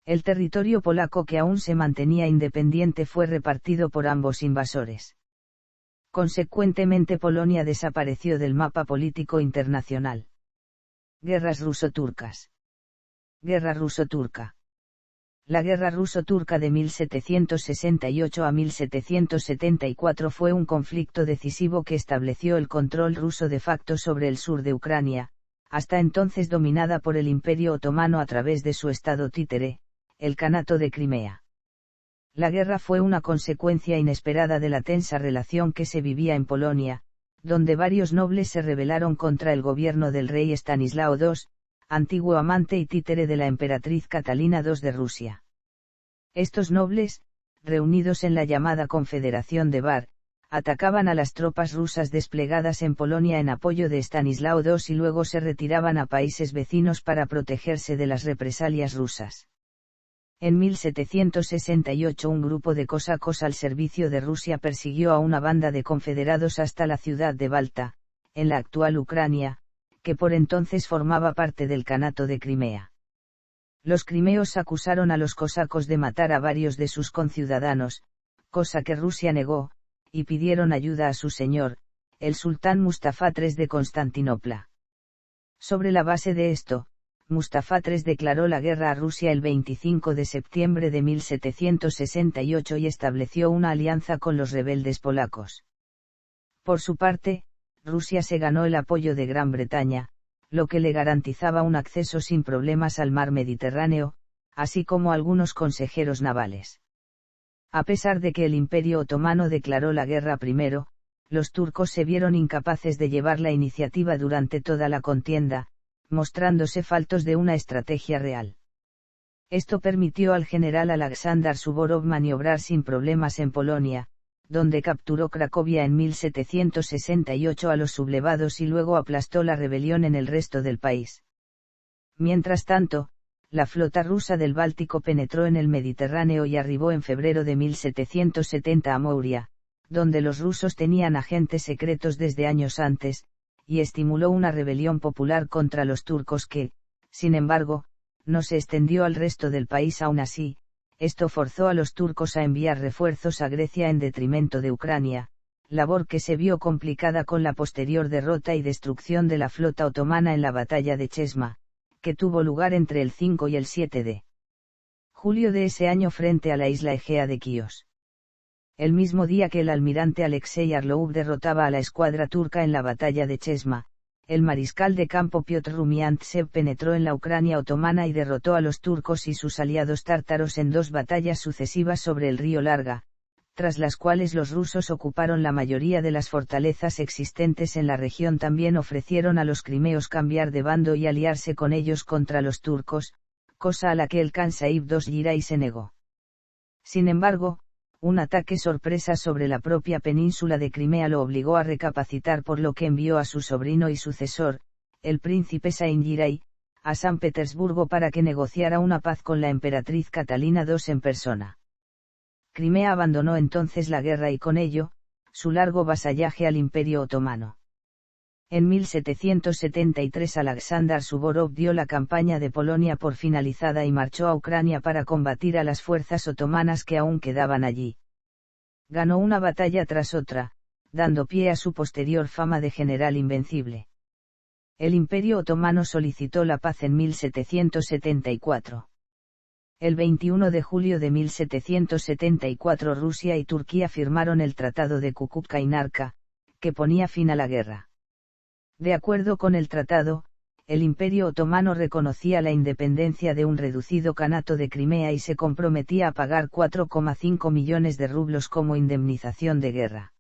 El territorio polaco que aún se mantenía independiente fue repartido por ambos invasores. Consecuentemente Polonia desapareció del mapa político internacional. Guerras ruso-turcas. Guerra ruso-turca. La Guerra ruso-turca de 1768 a 1774 fue un conflicto decisivo que estableció el control ruso de facto sobre el sur de Ucrania, hasta entonces dominada por el Imperio Otomano a través de su estado títere, el Kanato de Crimea. La guerra fue una consecuencia inesperada de la tensa relación que se vivía en Polonia, donde varios nobles se rebelaron contra el gobierno del rey Estanislao II, antiguo amante y títere de la emperatriz Catalina II de Rusia. Estos nobles, reunidos en la llamada Confederación de Bar, atacaban a las tropas rusas desplegadas en Polonia en apoyo de Estanislao II y luego se retiraban a países vecinos para protegerse de las represalias rusas. En 1768 un grupo de cosacos al servicio de Rusia persiguió a una banda de confederados hasta la ciudad de Balta, en la actual Ucrania, que por entonces formaba parte del Kanato de Crimea. Los crimeos acusaron a los cosacos de matar a varios de sus conciudadanos, cosa que Rusia negó, y pidieron ayuda a su señor, el sultán Mustafa III de Constantinopla. Sobre la base de esto, Mustafa III declaró la guerra a Rusia el 25 de septiembre de 1768 y estableció una alianza con los rebeldes polacos. Por su parte, Rusia se ganó el apoyo de Gran Bretaña, lo que le garantizaba un acceso sin problemas al mar Mediterráneo, así como algunos consejeros navales. A pesar de que el Imperio Otomano declaró la guerra primero, los turcos se vieron incapaces de llevar la iniciativa durante toda la contienda, mostrándose faltos de una estrategia real. Esto permitió al general Alexander Suvorov maniobrar sin problemas en Polonia, donde capturó Cracovia en 1768 a los sublevados y luego aplastó la rebelión en el resto del país. Mientras tanto, la flota rusa del Báltico penetró en el Mediterráneo y arribó en febrero de 1770 a Mouria, donde los rusos tenían agentes secretos desde años antes, y estimuló una rebelión popular contra los turcos que, sin embargo, no se extendió al resto del país. Aún así, esto forzó a los turcos a enviar refuerzos a Grecia en detrimento de Ucrania, labor que se vio complicada con la posterior derrota y destrucción de la flota otomana en la batalla de Chesma, que tuvo lugar entre el 5 y el 7 de julio de ese año frente a la isla Egea de Quíos. El mismo día que el almirante Alexei Orlov derrotaba a la escuadra turca en la batalla de Chesma, el mariscal de campo Piotr Rumiantsev penetró en la Ucrania otomana y derrotó a los turcos y sus aliados tártaros en dos batallas sucesivas sobre el río Larga, tras las cuales los rusos ocuparon la mayoría de las fortalezas existentes en la región. También ofrecieron a los crimeos cambiar de bando y aliarse con ellos contra los turcos, cosa a la que el Khan Saib II Giray se negó. Sin embargo, un ataque sorpresa sobre la propia península de Crimea lo obligó a recapacitar, por lo que envió a su sobrino y sucesor, el príncipe Saint Giray, a San Petersburgo para que negociara una paz con la emperatriz Catalina II en persona. Crimea abandonó entonces la guerra y con ello, su largo vasallaje al Imperio Otomano. En 1773 Alexander Suvorov dio la campaña de Polonia por finalizada y marchó a Ucrania para combatir a las fuerzas otomanas que aún quedaban allí. Ganó una batalla tras otra, dando pie a su posterior fama de general invencible. El Imperio Otomano solicitó la paz en 1774. El 21 de julio de 1774 Rusia y Turquía firmaron el Tratado de Kukuk-Kainarka, que ponía fin a la guerra. De acuerdo con el tratado, el Imperio Otomano reconocía la independencia de un reducido Kanato de Crimea y se comprometía a pagar 4,5 millones de rublos como indemnización de guerra.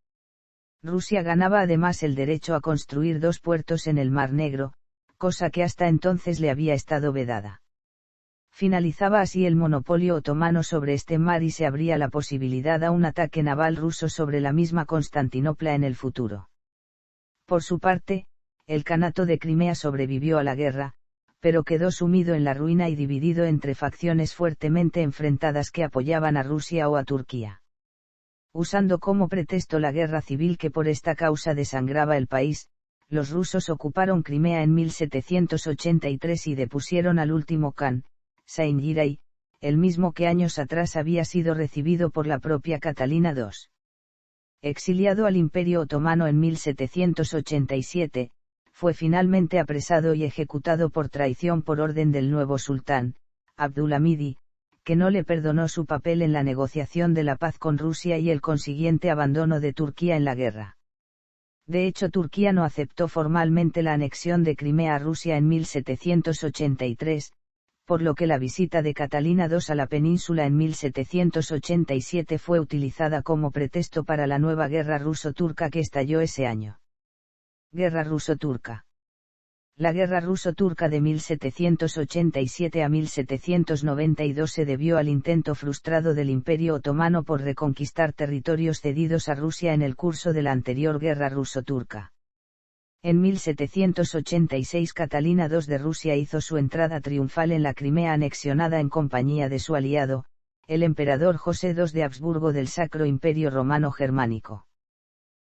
Rusia ganaba además el derecho a construir dos puertos en el Mar Negro, cosa que hasta entonces le había estado vedada. Finalizaba así el monopolio otomano sobre este mar y se abría la posibilidad a un ataque naval ruso sobre la misma Constantinopla en el futuro. Por su parte, el Kanato de Crimea sobrevivió a la guerra, pero quedó sumido en la ruina y dividido entre facciones fuertemente enfrentadas que apoyaban a Rusia o a Turquía. Usando como pretexto la guerra civil que por esta causa desangraba el país, los rusos ocuparon Crimea en 1783 y depusieron al último Khan, Saint Giray, el mismo que años atrás había sido recibido por la propia Catalina II. Exiliado al Imperio Otomano en 1787, fue finalmente apresado y ejecutado por traición por orden del nuevo sultán, Abdulhamidi, que no le perdonó su papel en la negociación de la paz con Rusia y el consiguiente abandono de Turquía en la guerra. De hecho, Turquía no aceptó formalmente la anexión de Crimea a Rusia en 1783, por lo que la visita de Catalina II a la península en 1787 fue utilizada como pretexto para la nueva guerra ruso-turca que estalló ese año. Guerra ruso-turca. La guerra ruso-turca de 1787 a 1792 se debió al intento frustrado del Imperio Otomano por reconquistar territorios cedidos a Rusia en el curso de la anterior guerra ruso-turca. En 1786 Catalina II de Rusia hizo su entrada triunfal en la Crimea anexionada en compañía de su aliado, el emperador José II de Habsburgo del Sacro Imperio Romano Germánico.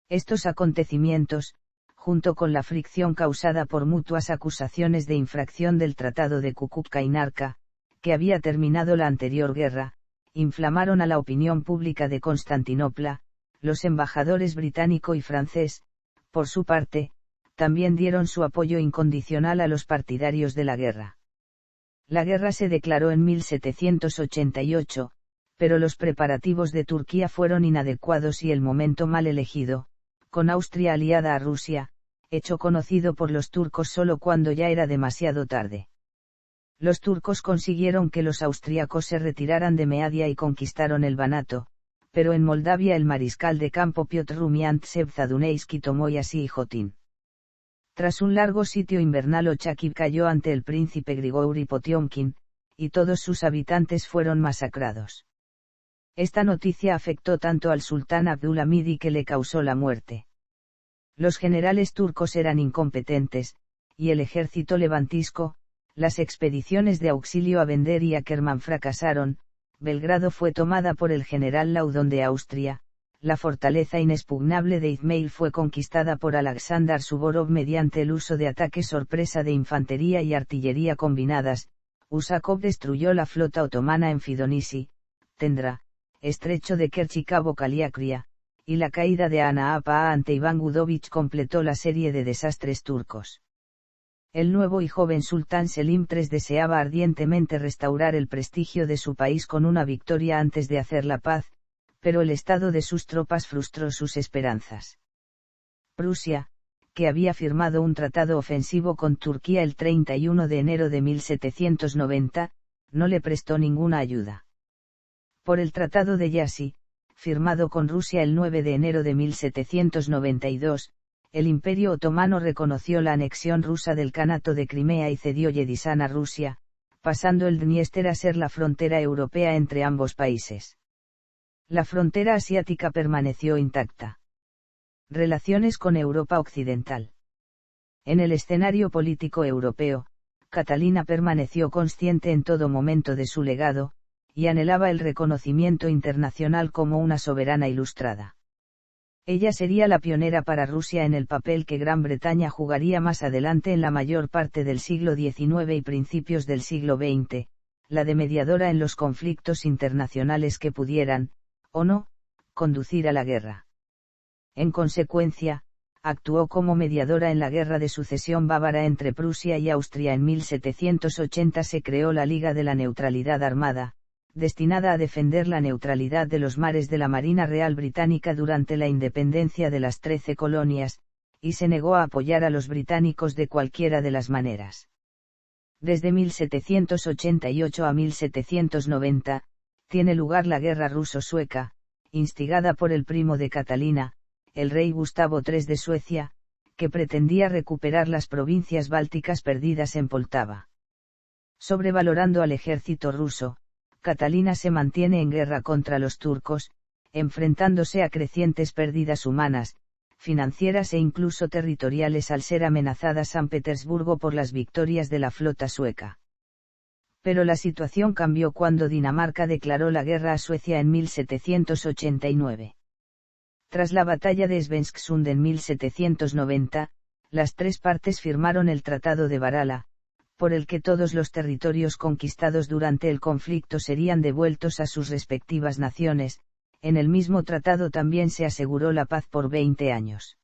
Estos acontecimientos, junto con la fricción causada por mutuas acusaciones de infracción del Tratado de Kukučka-Inarka, que había terminado la anterior guerra, inflamaron a la opinión pública de Constantinopla. Los embajadores británico y francés, por su parte, también dieron su apoyo incondicional a los partidarios de la guerra. La guerra se declaró en 1788, pero los preparativos de Turquía fueron inadecuados y el momento mal elegido, con Austria aliada a Rusia, hecho conocido por los turcos solo cuando ya era demasiado tarde. Los turcos consiguieron que los austríacos se retiraran de Meadia y conquistaron el Banato, pero en Moldavia el mariscal de campo Piotr Rumiantsev Zaduneyski tomó Iasi y Jotin. Tras un largo sitio invernal Ochakív cayó ante el príncipe Grigori Potiomkin, y todos sus habitantes fueron masacrados. Esta noticia afectó tanto al sultán Abdulhamid que le causó la muerte. Los generales turcos eran incompetentes, y el ejército levantisco, las expediciones de auxilio a Bender y Ackermann fracasaron. Belgrado fue tomada por el general Laudon de Austria, la fortaleza inexpugnable de Izmail fue conquistada por Alexander Suvorov mediante el uso de ataques sorpresa de infantería y artillería combinadas. Usakov destruyó la flota otomana en Fidonisi, Tendra, estrecho de Kerch y Cabo Kaliakria, y la caída de Anaapa ante Iván Gudovich completó la serie de desastres turcos. El nuevo y joven sultán Selim III deseaba ardientemente restaurar el prestigio de su país con una victoria antes de hacer la paz, pero el estado de sus tropas frustró sus esperanzas. Prusia, que había firmado un tratado ofensivo con Turquía el 31 de enero de 1790, no le prestó ninguna ayuda. Por el Tratado de Yassy, firmado con Rusia el 9 de enero de 1792, el Imperio Otomano reconoció la anexión rusa del Kanato de Crimea y cedió Yedisán a Rusia, pasando el Dniester a ser la frontera europea entre ambos países. La frontera asiática permaneció intacta. Relaciones con Europa Occidental. En el escenario político europeo, Catalina permaneció consciente en todo momento de su legado, y anhelaba el reconocimiento internacional como una soberana ilustrada. Ella sería la pionera para Rusia en el papel que Gran Bretaña jugaría más adelante en la mayor parte del siglo XIX y principios del siglo XX, la de mediadora en los conflictos internacionales que pudieran, o no, conducir a la guerra. En consecuencia, actuó como mediadora en la Guerra de Sucesión Bávara entre Prusia y Austria. En 1780 se creó la Liga de la Neutralidad Armada, destinada a defender la neutralidad de los mares de la Marina Real Británica durante la independencia de las 13 colonias, y se negó a apoyar a los británicos de cualquiera de las maneras. Desde 1788 a 1790, tiene lugar la Guerra Ruso-Sueca, instigada por el primo de Catalina, el rey Gustavo III de Suecia, que pretendía recuperar las provincias bálticas perdidas en Poltava. Sobrevalorando al ejército ruso, Catalina se mantiene en guerra contra los turcos, enfrentándose a crecientes pérdidas humanas, financieras e incluso territoriales al ser amenazada San Petersburgo por las victorias de la flota sueca. Pero la situación cambió cuando Dinamarca declaró la guerra a Suecia en 1789. Tras la batalla de Svenskssund en 1790, las tres partes firmaron el Tratado de Varala, por el que todos los territorios conquistados durante el conflicto serían devueltos a sus respectivas naciones. En el mismo tratado también se aseguró la paz por 20 años.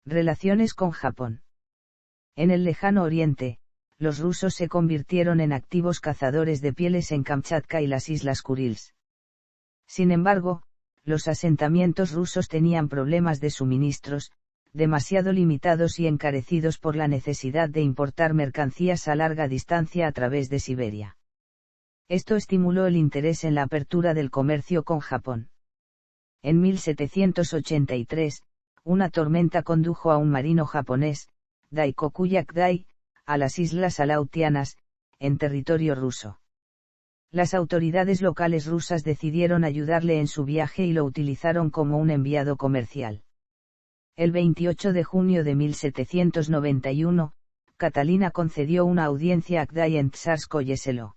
Relaciones con Japón. En el lejano oriente, los rusos se convirtieron en activos cazadores de pieles en Kamchatka y las Islas Kurils. Sin embargo, los asentamientos rusos tenían problemas de suministros, demasiado limitados y encarecidos por la necesidad de importar mercancías a larga distancia a través de Siberia. Esto estimuló el interés en la apertura del comercio con Japón. En 1783, una tormenta condujo a un marino japonés, Daikoku Yakdai, a las islas Aleutianas, en territorio ruso. Las autoridades locales rusas decidieron ayudarle en su viaje y lo utilizaron como un enviado comercial. El 28 de junio de 1791, Catalina concedió una audiencia a Akdai en Tsarskoye-Selo.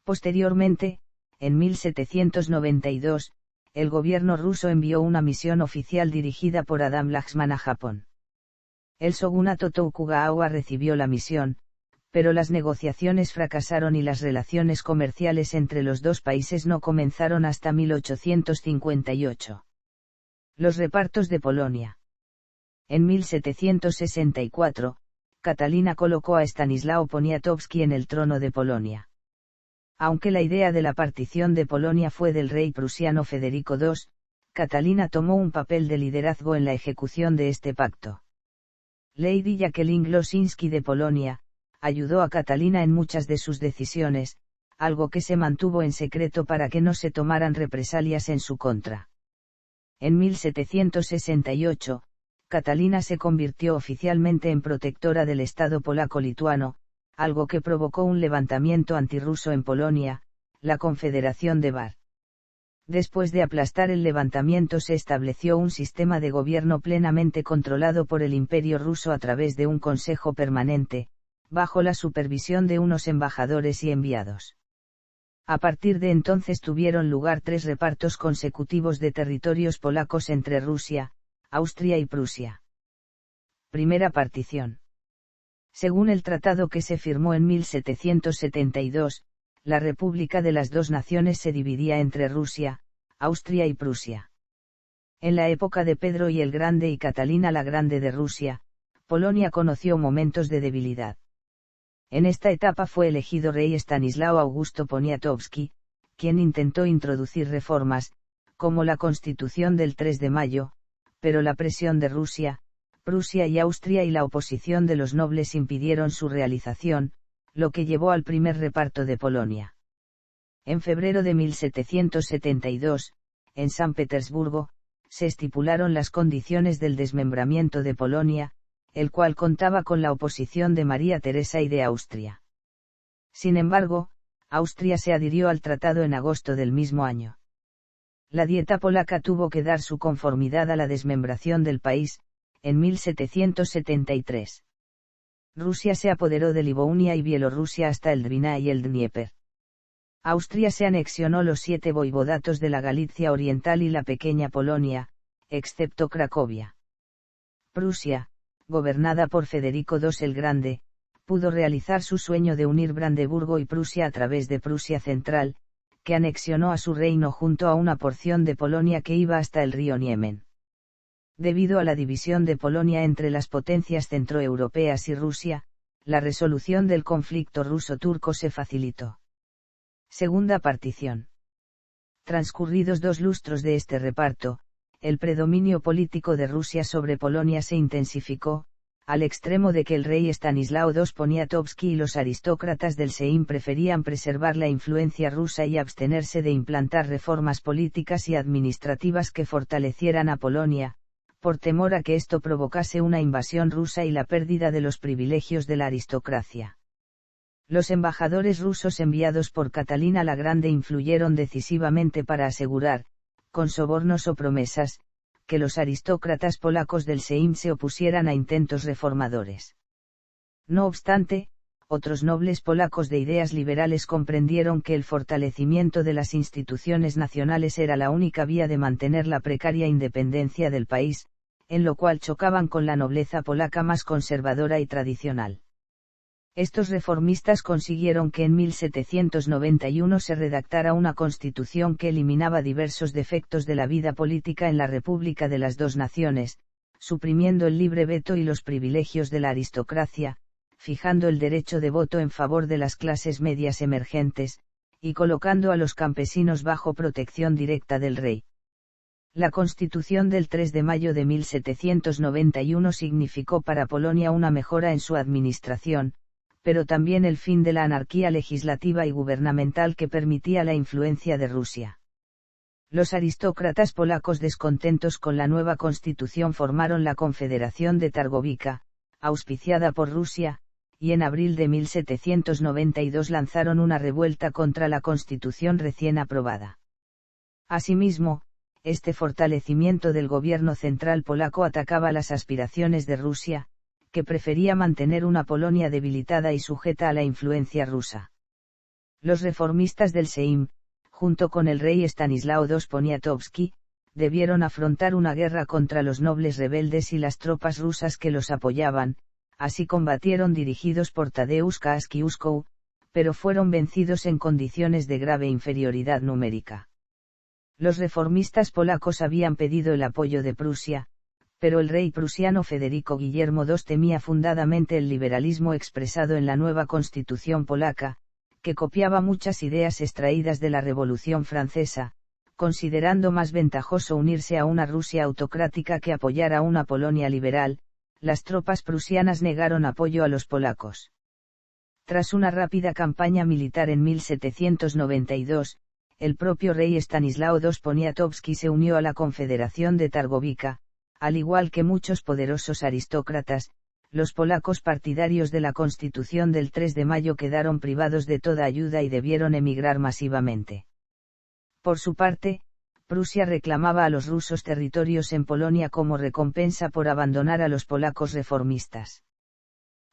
Posteriormente, en 1792, el gobierno ruso envió una misión oficial dirigida por Adam Laxman a Japón. El shogunato Tokugawa recibió la misión, pero las negociaciones fracasaron y las relaciones comerciales entre los dos países no comenzaron hasta 1858. Los repartos de Polonia. En 1764, Catalina colocó a Stanislao Poniatowski en el trono de Polonia. Aunque la idea de la partición de Polonia fue del rey prusiano Federico II, Catalina tomó un papel de liderazgo en la ejecución de este pacto. Lady Jacqueline Glosinski de Polonia, ayudó a Catalina en muchas de sus decisiones, algo que se mantuvo en secreto para que no se tomaran represalias en su contra. En 1768, Catalina se convirtió oficialmente en protectora del Estado polaco-lituano, algo que provocó un levantamiento antirruso en Polonia, la Confederación de Bar. Después de aplastar el levantamiento se estableció un sistema de gobierno plenamente controlado por el Imperio ruso a través de un consejo permanente, bajo la supervisión de unos embajadores y enviados. A partir de entonces tuvieron lugar 3 repartos consecutivos de territorios polacos entre Rusia, Austria y Prusia. Primera partición. Según el tratado que se firmó en 1772, la República de las dos naciones se dividía entre Rusia, Austria y Prusia. En la época de Pedro y el Grande y Catalina la Grande de Rusia, Polonia conoció momentos de debilidad. En esta etapa fue elegido rey Stanislao Augusto Poniatowski, quien intentó introducir reformas, como la Constitución del 3 de mayo, pero la presión de Rusia, Prusia y Austria y la oposición de los nobles impidieron su realización, lo que llevó al primer reparto de Polonia. En febrero de 1772, en San Petersburgo, se estipularon las condiciones del desmembramiento de Polonia, el cual contaba con la oposición de María Teresa y de Austria. Sin embargo, Austria se adhirió al tratado en agosto del mismo año. La Dieta polaca tuvo que dar su conformidad a la desmembración del país, en 1773. Rusia se apoderó de Livonia y Bielorrusia hasta el Dwina y el Dnieper. Austria se anexionó los 7 voivodatos de la Galicia Oriental y la pequeña Polonia, excepto Cracovia. Prusia, gobernada por Federico II el Grande, pudo realizar su sueño de unir Brandeburgo y Prusia a través de Prusia Central, que anexionó a su reino junto a una porción de Polonia que iba hasta el río Niemen. Debido a la división de Polonia entre las potencias centroeuropeas y Rusia, la resolución del conflicto ruso-turco se facilitó. Segunda partición. Transcurridos 2 lustros de este reparto, el predominio político de Rusia sobre Polonia se intensificó, al extremo de que el rey Stanislao II Poniatowski y los aristócratas del Sejm preferían preservar la influencia rusa y abstenerse de implantar reformas políticas y administrativas que fortalecieran a Polonia, por temor a que esto provocase una invasión rusa y la pérdida de los privilegios de la aristocracia. Los embajadores rusos enviados por Catalina la Grande influyeron decisivamente para asegurar, con sobornos o promesas, que los aristócratas polacos del Sejm se opusieran a intentos reformadores. No obstante, otros nobles polacos de ideas liberales comprendieron que el fortalecimiento de las instituciones nacionales era la única vía de mantener la precaria independencia del país, en lo cual chocaban con la nobleza polaca más conservadora y tradicional. Estos reformistas consiguieron que en 1791 se redactara una constitución que eliminaba diversos defectos de la vida política en la República de las dos naciones, suprimiendo el libre veto y los privilegios de la aristocracia, fijando el derecho de voto en favor de las clases medias emergentes, y colocando a los campesinos bajo protección directa del rey. La Constitución del 3 de mayo de 1791 significó para Polonia una mejora en su administración, pero también el fin de la anarquía legislativa y gubernamental que permitía la influencia de Rusia. Los aristócratas polacos descontentos con la nueva constitución formaron la Confederación de Targovica, auspiciada por Rusia, y en abril de 1792 lanzaron una revuelta contra la constitución recién aprobada. Asimismo, este fortalecimiento del gobierno central polaco atacaba las aspiraciones de Rusia, que prefería mantener una Polonia debilitada y sujeta a la influencia rusa. Los reformistas del Sejm, junto con el rey Stanislao II Poniatowski, debieron afrontar una guerra contra los nobles rebeldes y las tropas rusas que los apoyaban, así combatieron dirigidos por Tadeusz Kościuszko, pero fueron vencidos en condiciones de grave inferioridad numérica. Los reformistas polacos habían pedido el apoyo de Prusia, pero el rey prusiano Federico Guillermo II temía fundadamente el liberalismo expresado en la nueva constitución polaca, que copiaba muchas ideas extraídas de la Revolución Francesa, considerando más ventajoso unirse a una Rusia autocrática que apoyar a una Polonia liberal. Las tropas prusianas negaron apoyo a los polacos. Tras una rápida campaña militar en 1792, el propio rey Stanislao II Poniatowski se unió a la Confederación de Targovica, al igual que muchos poderosos aristócratas. Los polacos partidarios de la Constitución del 3 de mayo quedaron privados de toda ayuda y debieron emigrar masivamente. Por su parte, Prusia reclamaba a los rusos territorios en Polonia como recompensa por abandonar a los polacos reformistas.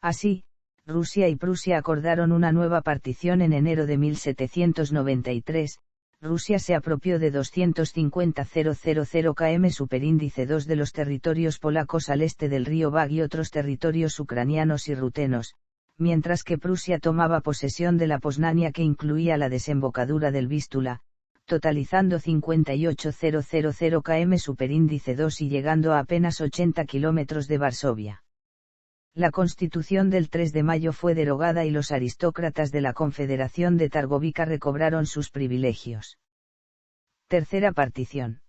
Así, Rusia y Prusia acordaron una nueva partición en enero de 1793. Rusia se apropió de 250.000 km superíndice 2 de los territorios polacos al este del río Vag y otros territorios ucranianos y rutenos, mientras que Prusia tomaba posesión de la Poznania que incluía la desembocadura del Vístula, totalizando 58.000 km superíndice 2 y llegando a apenas 80 kilómetros de Varsovia. La Constitución del 3 de mayo fue derogada y los aristócratas de la Confederación de Targovica recobraron sus privilegios. Tercera partición.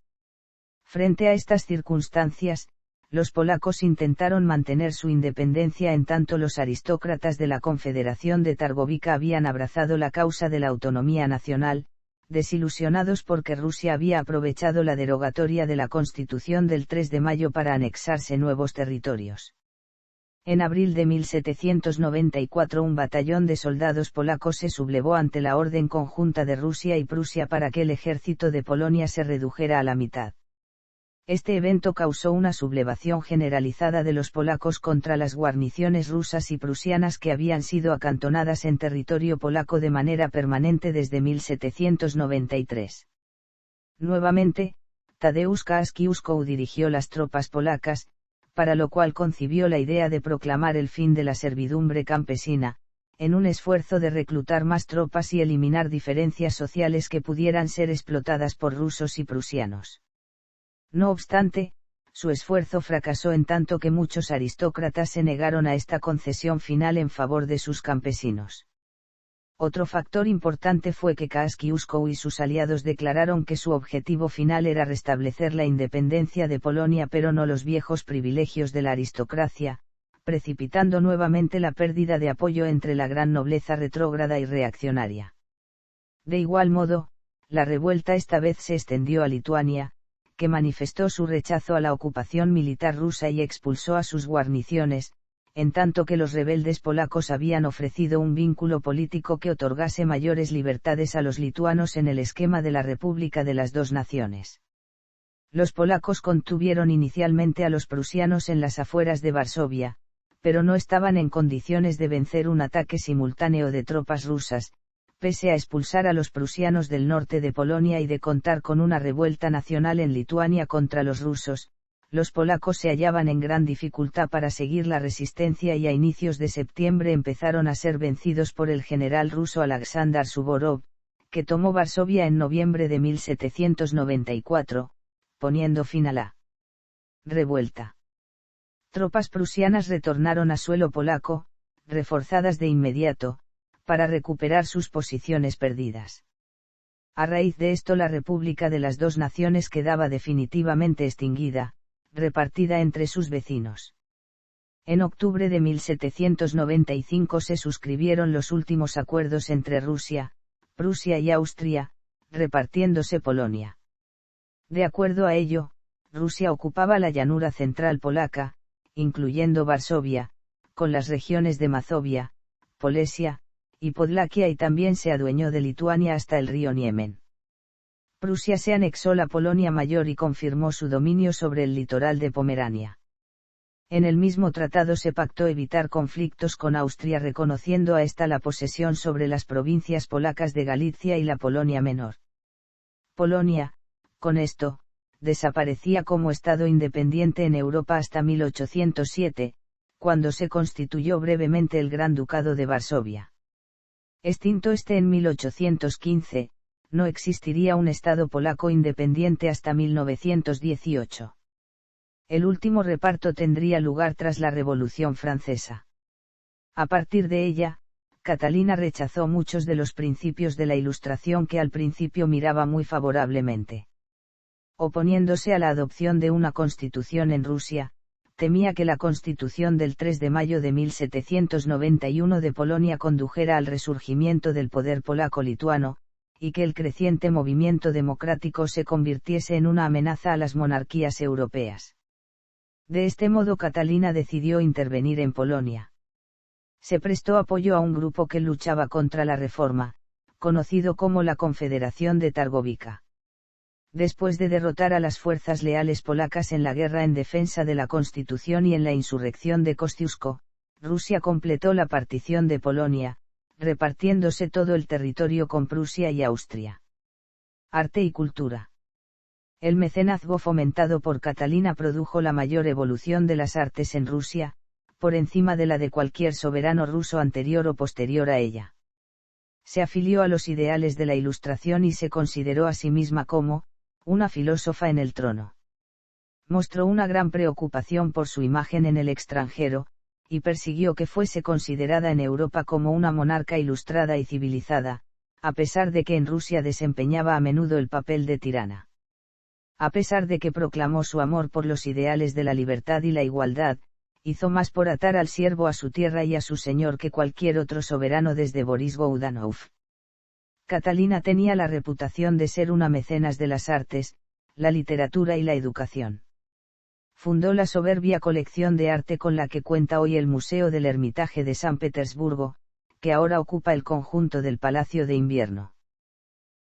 Frente a estas circunstancias, los polacos intentaron mantener su independencia en tanto los aristócratas de la Confederación de Targovica habían abrazado la causa de la autonomía nacional, desilusionados porque Rusia había aprovechado la derogatoria de la Constitución del 3 de mayo para anexarse nuevos territorios. En abril de 1794 un batallón de soldados polacos se sublevó ante la orden conjunta de Rusia y Prusia para que el ejército de Polonia se redujera a la mitad. Este evento causó una sublevación generalizada de los polacos contra las guarniciones rusas y prusianas que habían sido acantonadas en territorio polaco de manera permanente desde 1793. Nuevamente, Tadeusz Kościuszko dirigió las tropas polacas, para lo cual concibió la idea de proclamar el fin de la servidumbre campesina, en un esfuerzo de reclutar más tropas y eliminar diferencias sociales que pudieran ser explotadas por rusos y prusianos. No obstante, su esfuerzo fracasó en tanto que muchos aristócratas se negaron a esta concesión final en favor de sus campesinos. Otro factor importante fue que Kościuszko y sus aliados declararon que su objetivo final era restablecer la independencia de Polonia pero no los viejos privilegios de la aristocracia, precipitando nuevamente la pérdida de apoyo entre la gran nobleza retrógrada y reaccionaria. De igual modo, la revuelta esta vez se extendió a Lituania, que manifestó su rechazo a la ocupación militar rusa y expulsó a sus guarniciones, en tanto que los rebeldes polacos habían ofrecido un vínculo político que otorgase mayores libertades a los lituanos en el esquema de la República de las Dos Naciones. Los polacos contuvieron inicialmente a los prusianos en las afueras de Varsovia, pero no estaban en condiciones de vencer un ataque simultáneo de tropas rusas, pese a expulsar a los prusianos del norte de Polonia y de contar con una revuelta nacional en Lituania contra los rusos. Los polacos se hallaban en gran dificultad para seguir la resistencia y a inicios de septiembre empezaron a ser vencidos por el general ruso Alexander Suvorov, que tomó Varsovia en noviembre de 1794, poniendo fin a la revuelta. Tropas prusianas retornaron a suelo polaco, reforzadas de inmediato, para recuperar sus posiciones perdidas. A raíz de esto la República de las Dos Naciones quedaba definitivamente extinguida, repartida entre sus vecinos. En octubre de 1795 se suscribieron los últimos acuerdos entre Rusia, Prusia y Austria, repartiéndose Polonia. De acuerdo a ello, Rusia ocupaba la llanura central polaca, incluyendo Varsovia, con las regiones de Mazovia, Polesia, y Podlaquia, y también se adueñó de Lituania hasta el río Niemen. Prusia se anexó la Polonia Mayor y confirmó su dominio sobre el litoral de Pomerania. En el mismo tratado se pactó evitar conflictos con Austria, reconociendo a esta la posesión sobre las provincias polacas de Galicia y la Polonia Menor. Polonia, con esto, desaparecía como estado independiente en Europa hasta 1807, cuando se constituyó brevemente el Gran Ducado de Varsovia. Extinto este en 1815, no existiría un estado polaco independiente hasta 1918. El último reparto tendría lugar tras la Revolución Francesa. A partir de ella, Catalina rechazó muchos de los principios de la Ilustración que al principio miraba muy favorablemente. Oponiéndose a la adopción de una constitución en Rusia, temía que la Constitución del 3 de mayo de 1791 de Polonia condujera al resurgimiento del poder polaco-lituano, y que el creciente movimiento democrático se convirtiese en una amenaza a las monarquías europeas. De este modo Catalina decidió intervenir en Polonia. Se prestó apoyo a un grupo que luchaba contra la reforma, conocido como la Confederación de Targovica. Después de derrotar a las fuerzas leales polacas en la guerra en defensa de la Constitución y en la insurrección de Kościuszko, Rusia completó la partición de Polonia, repartiéndose todo el territorio con Prusia y Austria. Arte y cultura. El mecenazgo fomentado por Catalina produjo la mayor evolución de las artes en Rusia, por encima de la de cualquier soberano ruso anterior o posterior a ella. Se afilió a los ideales de la Ilustración y se consideró a sí misma como una filósofa en el trono. Mostró una gran preocupación por su imagen en el extranjero, y persiguió que fuese considerada en Europa como una monarca ilustrada y civilizada, a pesar de que en Rusia desempeñaba a menudo el papel de tirana. A pesar de que proclamó su amor por los ideales de la libertad y la igualdad, hizo más por atar al siervo a su tierra y a su señor que cualquier otro soberano desde Boris Godunov. Catalina tenía la reputación de ser una mecenas de las artes, la literatura y la educación. Fundó la soberbia colección de arte con la que cuenta hoy el Museo del Hermitage de San Petersburgo, que ahora ocupa el conjunto del Palacio de Invierno.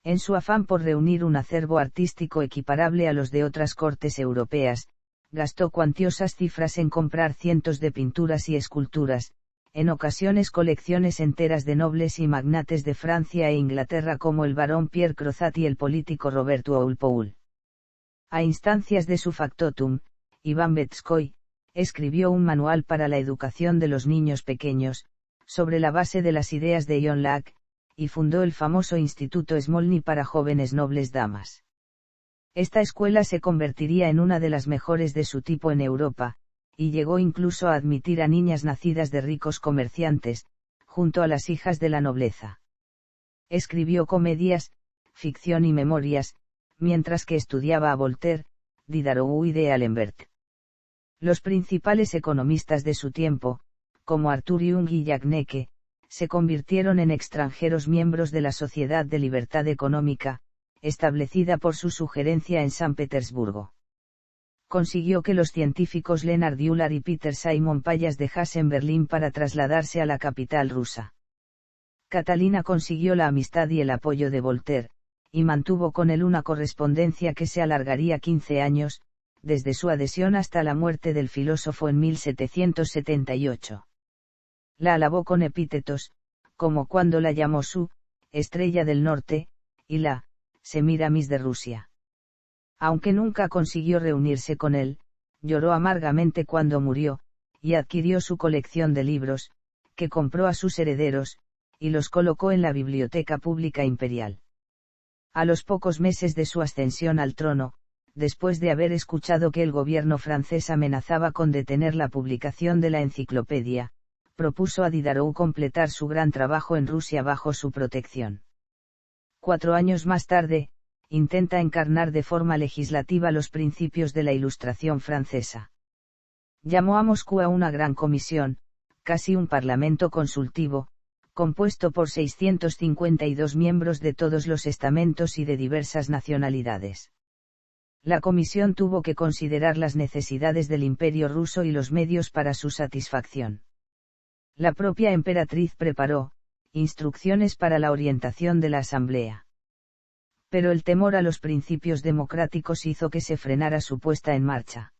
En su afán por reunir un acervo artístico equiparable a los de otras cortes europeas, gastó cuantiosas cifras en comprar cientos de pinturas y esculturas, en ocasiones colecciones enteras de nobles y magnates de Francia e Inglaterra como el barón Pierre Crozat y el político Roberto Walpole. A instancias de su factotum, Iván Betskoy, escribió un manual para la educación de los niños pequeños, sobre la base de las ideas de John Locke, y fundó el famoso Instituto Smolny para jóvenes nobles damas. Esta escuela se convertiría en una de las mejores de su tipo en Europa, y llegó incluso a admitir a niñas nacidas de ricos comerciantes, junto a las hijas de la nobleza. Escribió comedias, ficción y memorias, mientras que estudiaba a Voltaire, Diderot y D'Alembert. Los principales economistas de su tiempo, como Arthur Young y Jack Necke, se convirtieron en extranjeros miembros de la Sociedad de Libertad Económica, establecida por su sugerencia en San Petersburgo. Consiguió que los científicos Leonard Euler y Peter Simon Pallas dejasen Berlín para trasladarse a la capital rusa. Catalina consiguió la amistad y el apoyo de Voltaire, y mantuvo con él una correspondencia que se alargaría 15 años, desde su adhesión hasta la muerte del filósofo en 1778. La alabó con epítetos, como cuando la llamó su estrella del norte, y la Semiramis de Rusia. Aunque nunca consiguió reunirse con él, lloró amargamente cuando murió, y adquirió su colección de libros, que compró a sus herederos, y los colocó en la Biblioteca Pública Imperial. A los pocos meses de su ascensión al trono, después de haber escuchado que el gobierno francés amenazaba con detener la publicación de la enciclopedia, propuso a Diderot completar su gran trabajo en Rusia bajo su protección. 4 años más tarde, intenta encarnar de forma legislativa los principios de la Ilustración francesa. Llamó a Moscú a una gran comisión, casi un parlamento consultivo, compuesto por 652 miembros de todos los estamentos y de diversas nacionalidades. La comisión tuvo que considerar las necesidades del Imperio ruso y los medios para su satisfacción. La propia emperatriz preparó instrucciones para la orientación de la asamblea. Pero el temor a los principios democráticos hizo que se frenara su puesta en marcha.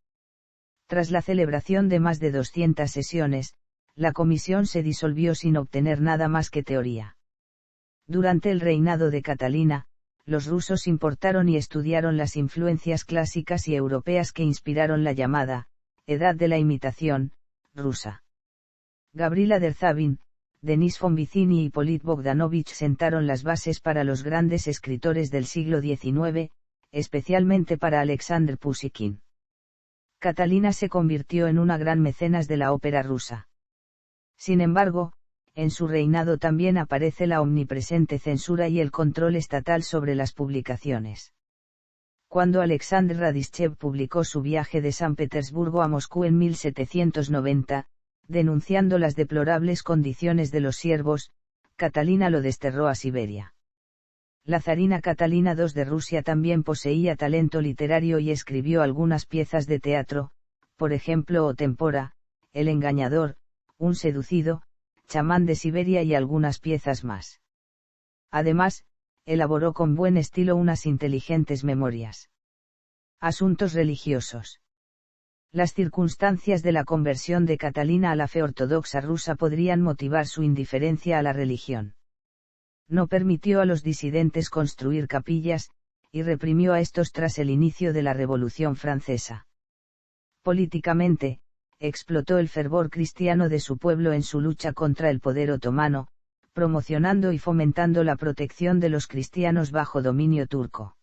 Tras la celebración de más de 200 sesiones, la comisión se disolvió sin obtener nada más que teoría. Durante el reinado de Catalina, los rusos importaron y estudiaron las influencias clásicas y europeas que inspiraron la llamada Edad de la Imitación rusa. Gavrila Derzhavin, Denis Fonvicini y Hippolyte Bogdanovich sentaron las bases para los grandes escritores del siglo XIX, especialmente para Alexander Pushkin. Catalina se convirtió en una gran mecenas de la ópera rusa. Sin embargo, en su reinado también aparece la omnipresente censura y el control estatal sobre las publicaciones. Cuando Alexander Radishchev publicó su viaje de San Petersburgo a Moscú en 1790, denunciando las deplorables condiciones de los siervos, Catalina lo desterró a Siberia. La zarina Catalina II de Rusia también poseía talento literario y escribió algunas piezas de teatro, por ejemplo O Tempora, El engañador, Un seducido, Chamán de Siberia y algunas piezas más. Además, elaboró con buen estilo unas inteligentes memorias. Asuntos religiosos. Las circunstancias de la conversión de Catalina a la fe ortodoxa rusa podrían motivar su indiferencia a la religión. No permitió a los disidentes construir capillas, y reprimió a estos tras el inicio de la Revolución Francesa. Políticamente, explotó el fervor cristiano de su pueblo en su lucha contra el poder otomano, promocionando y fomentando la protección de los cristianos bajo dominio turco.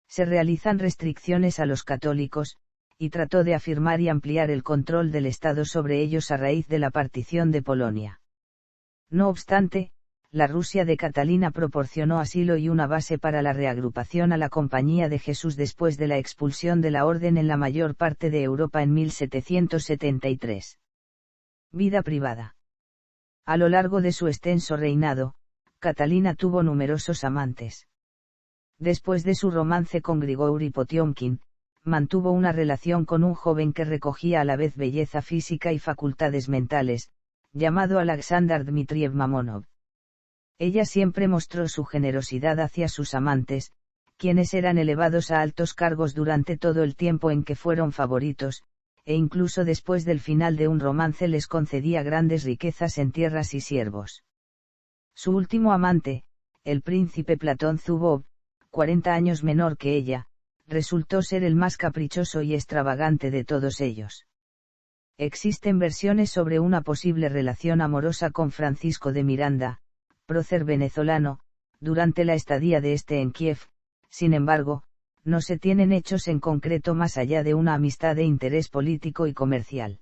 Se realizan restricciones a los católicos, y trató de afirmar y ampliar el control del Estado sobre ellos a raíz de la partición de Polonia. No obstante, la Rusia de Catalina proporcionó asilo y una base para la reagrupación a la Compañía de Jesús después de la expulsión de la orden en la mayor parte de Europa en 1773. Vida privada. A lo largo de su extenso reinado, Catalina tuvo numerosos amantes. Después de su romance con Grigori Potiomkin, mantuvo una relación con un joven que recogía a la vez belleza física y facultades mentales, llamado Alexander Dmitriev Mamonov. Ella siempre mostró su generosidad hacia sus amantes, quienes eran elevados a altos cargos durante todo el tiempo en que fueron favoritos, e incluso después del final de un romance les concedía grandes riquezas en tierras y siervos. Su último amante, el príncipe Platón Zubov, 40 años menor que ella, resultó ser el más caprichoso y extravagante de todos ellos. Existen versiones sobre una posible relación amorosa con Francisco de Miranda, prócer venezolano, durante la estadía de este en Kiev. Sin embargo, no se tienen hechos en concreto más allá de una amistad de interés político y comercial.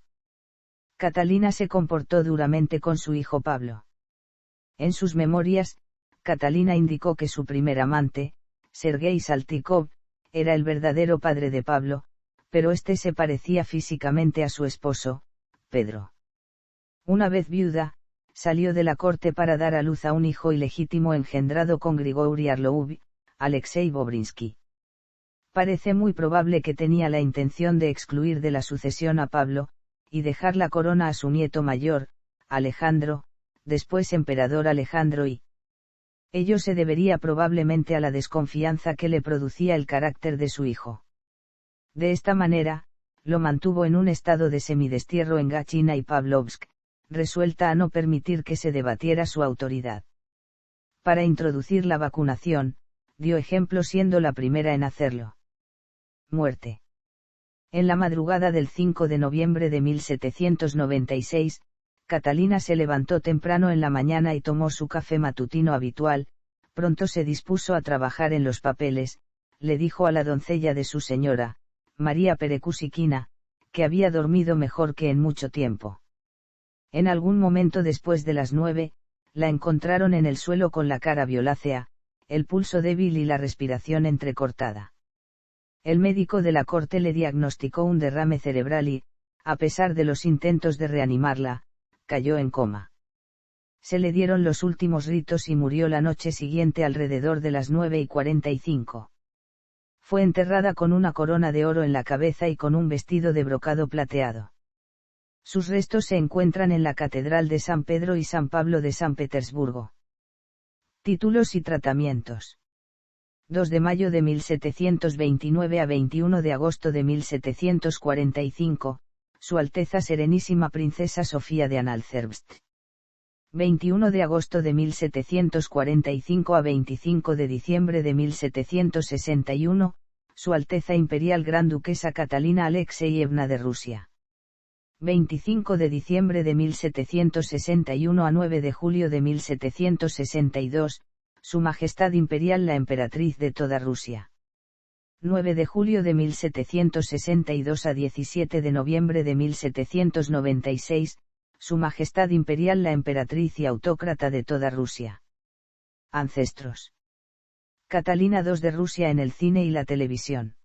Catalina se comportó duramente con su hijo Pablo. En sus memorias, Catalina indicó que su primer amante, Sergei Saltykov, era el verdadero padre de Pablo, pero este se parecía físicamente a su esposo, Pedro. Una vez viuda, salió de la corte para dar a luz a un hijo ilegítimo engendrado con Grigori Arloub, Alexei Bobrinsky. Parece muy probable que tenía la intención de excluir de la sucesión a Pablo, y dejar la corona a su nieto mayor, Alejandro, después emperador Alejandro I. Ello se debería probablemente a la desconfianza que le producía el carácter de su hijo. De esta manera, lo mantuvo en un estado de semidestierro en Gachina y Pavlovsk, resuelta a no permitir que se debatiera su autoridad. Para introducir la vacunación, dio ejemplo siendo la primera en hacerlo. Muerte. En la madrugada del 5 de noviembre de 1796, Catalina se levantó temprano en la mañana y tomó su café matutino habitual. Pronto se dispuso a trabajar en los papeles, le dijo a la doncella de su señora, María Perekusikina, que había dormido mejor que en mucho tiempo. En algún momento después de las 9, la encontraron en el suelo con la cara violácea, el pulso débil y la respiración entrecortada. El médico de la corte le diagnosticó un derrame cerebral y, a pesar de los intentos de reanimarla, cayó en coma. Se le dieron los últimos ritos y murió la noche siguiente alrededor de las 9:45. Fue enterrada con una corona de oro en la cabeza y con un vestido de brocado plateado. Sus restos se encuentran en la Catedral de San Pedro y San Pablo de San Petersburgo. Títulos y tratamientos. 2 de mayo de 1729 a 21 de agosto de 1745, Su Alteza Serenísima Princesa Sofía de Anhalt-Zerbst. 21 de agosto de 1745 a 25 de diciembre de 1761, Su Alteza Imperial Gran Duquesa Catalina Alexeyevna de Rusia. 25 de diciembre de 1761 a 9 de julio de 1762, Su Majestad Imperial la Emperatriz de toda Rusia. 9 de julio de 1762 a 17 de noviembre de 1796, Su Majestad Imperial la Emperatriz y Autócrata de toda Rusia. Ancestros. Catalina II de Rusia en el cine y la televisión.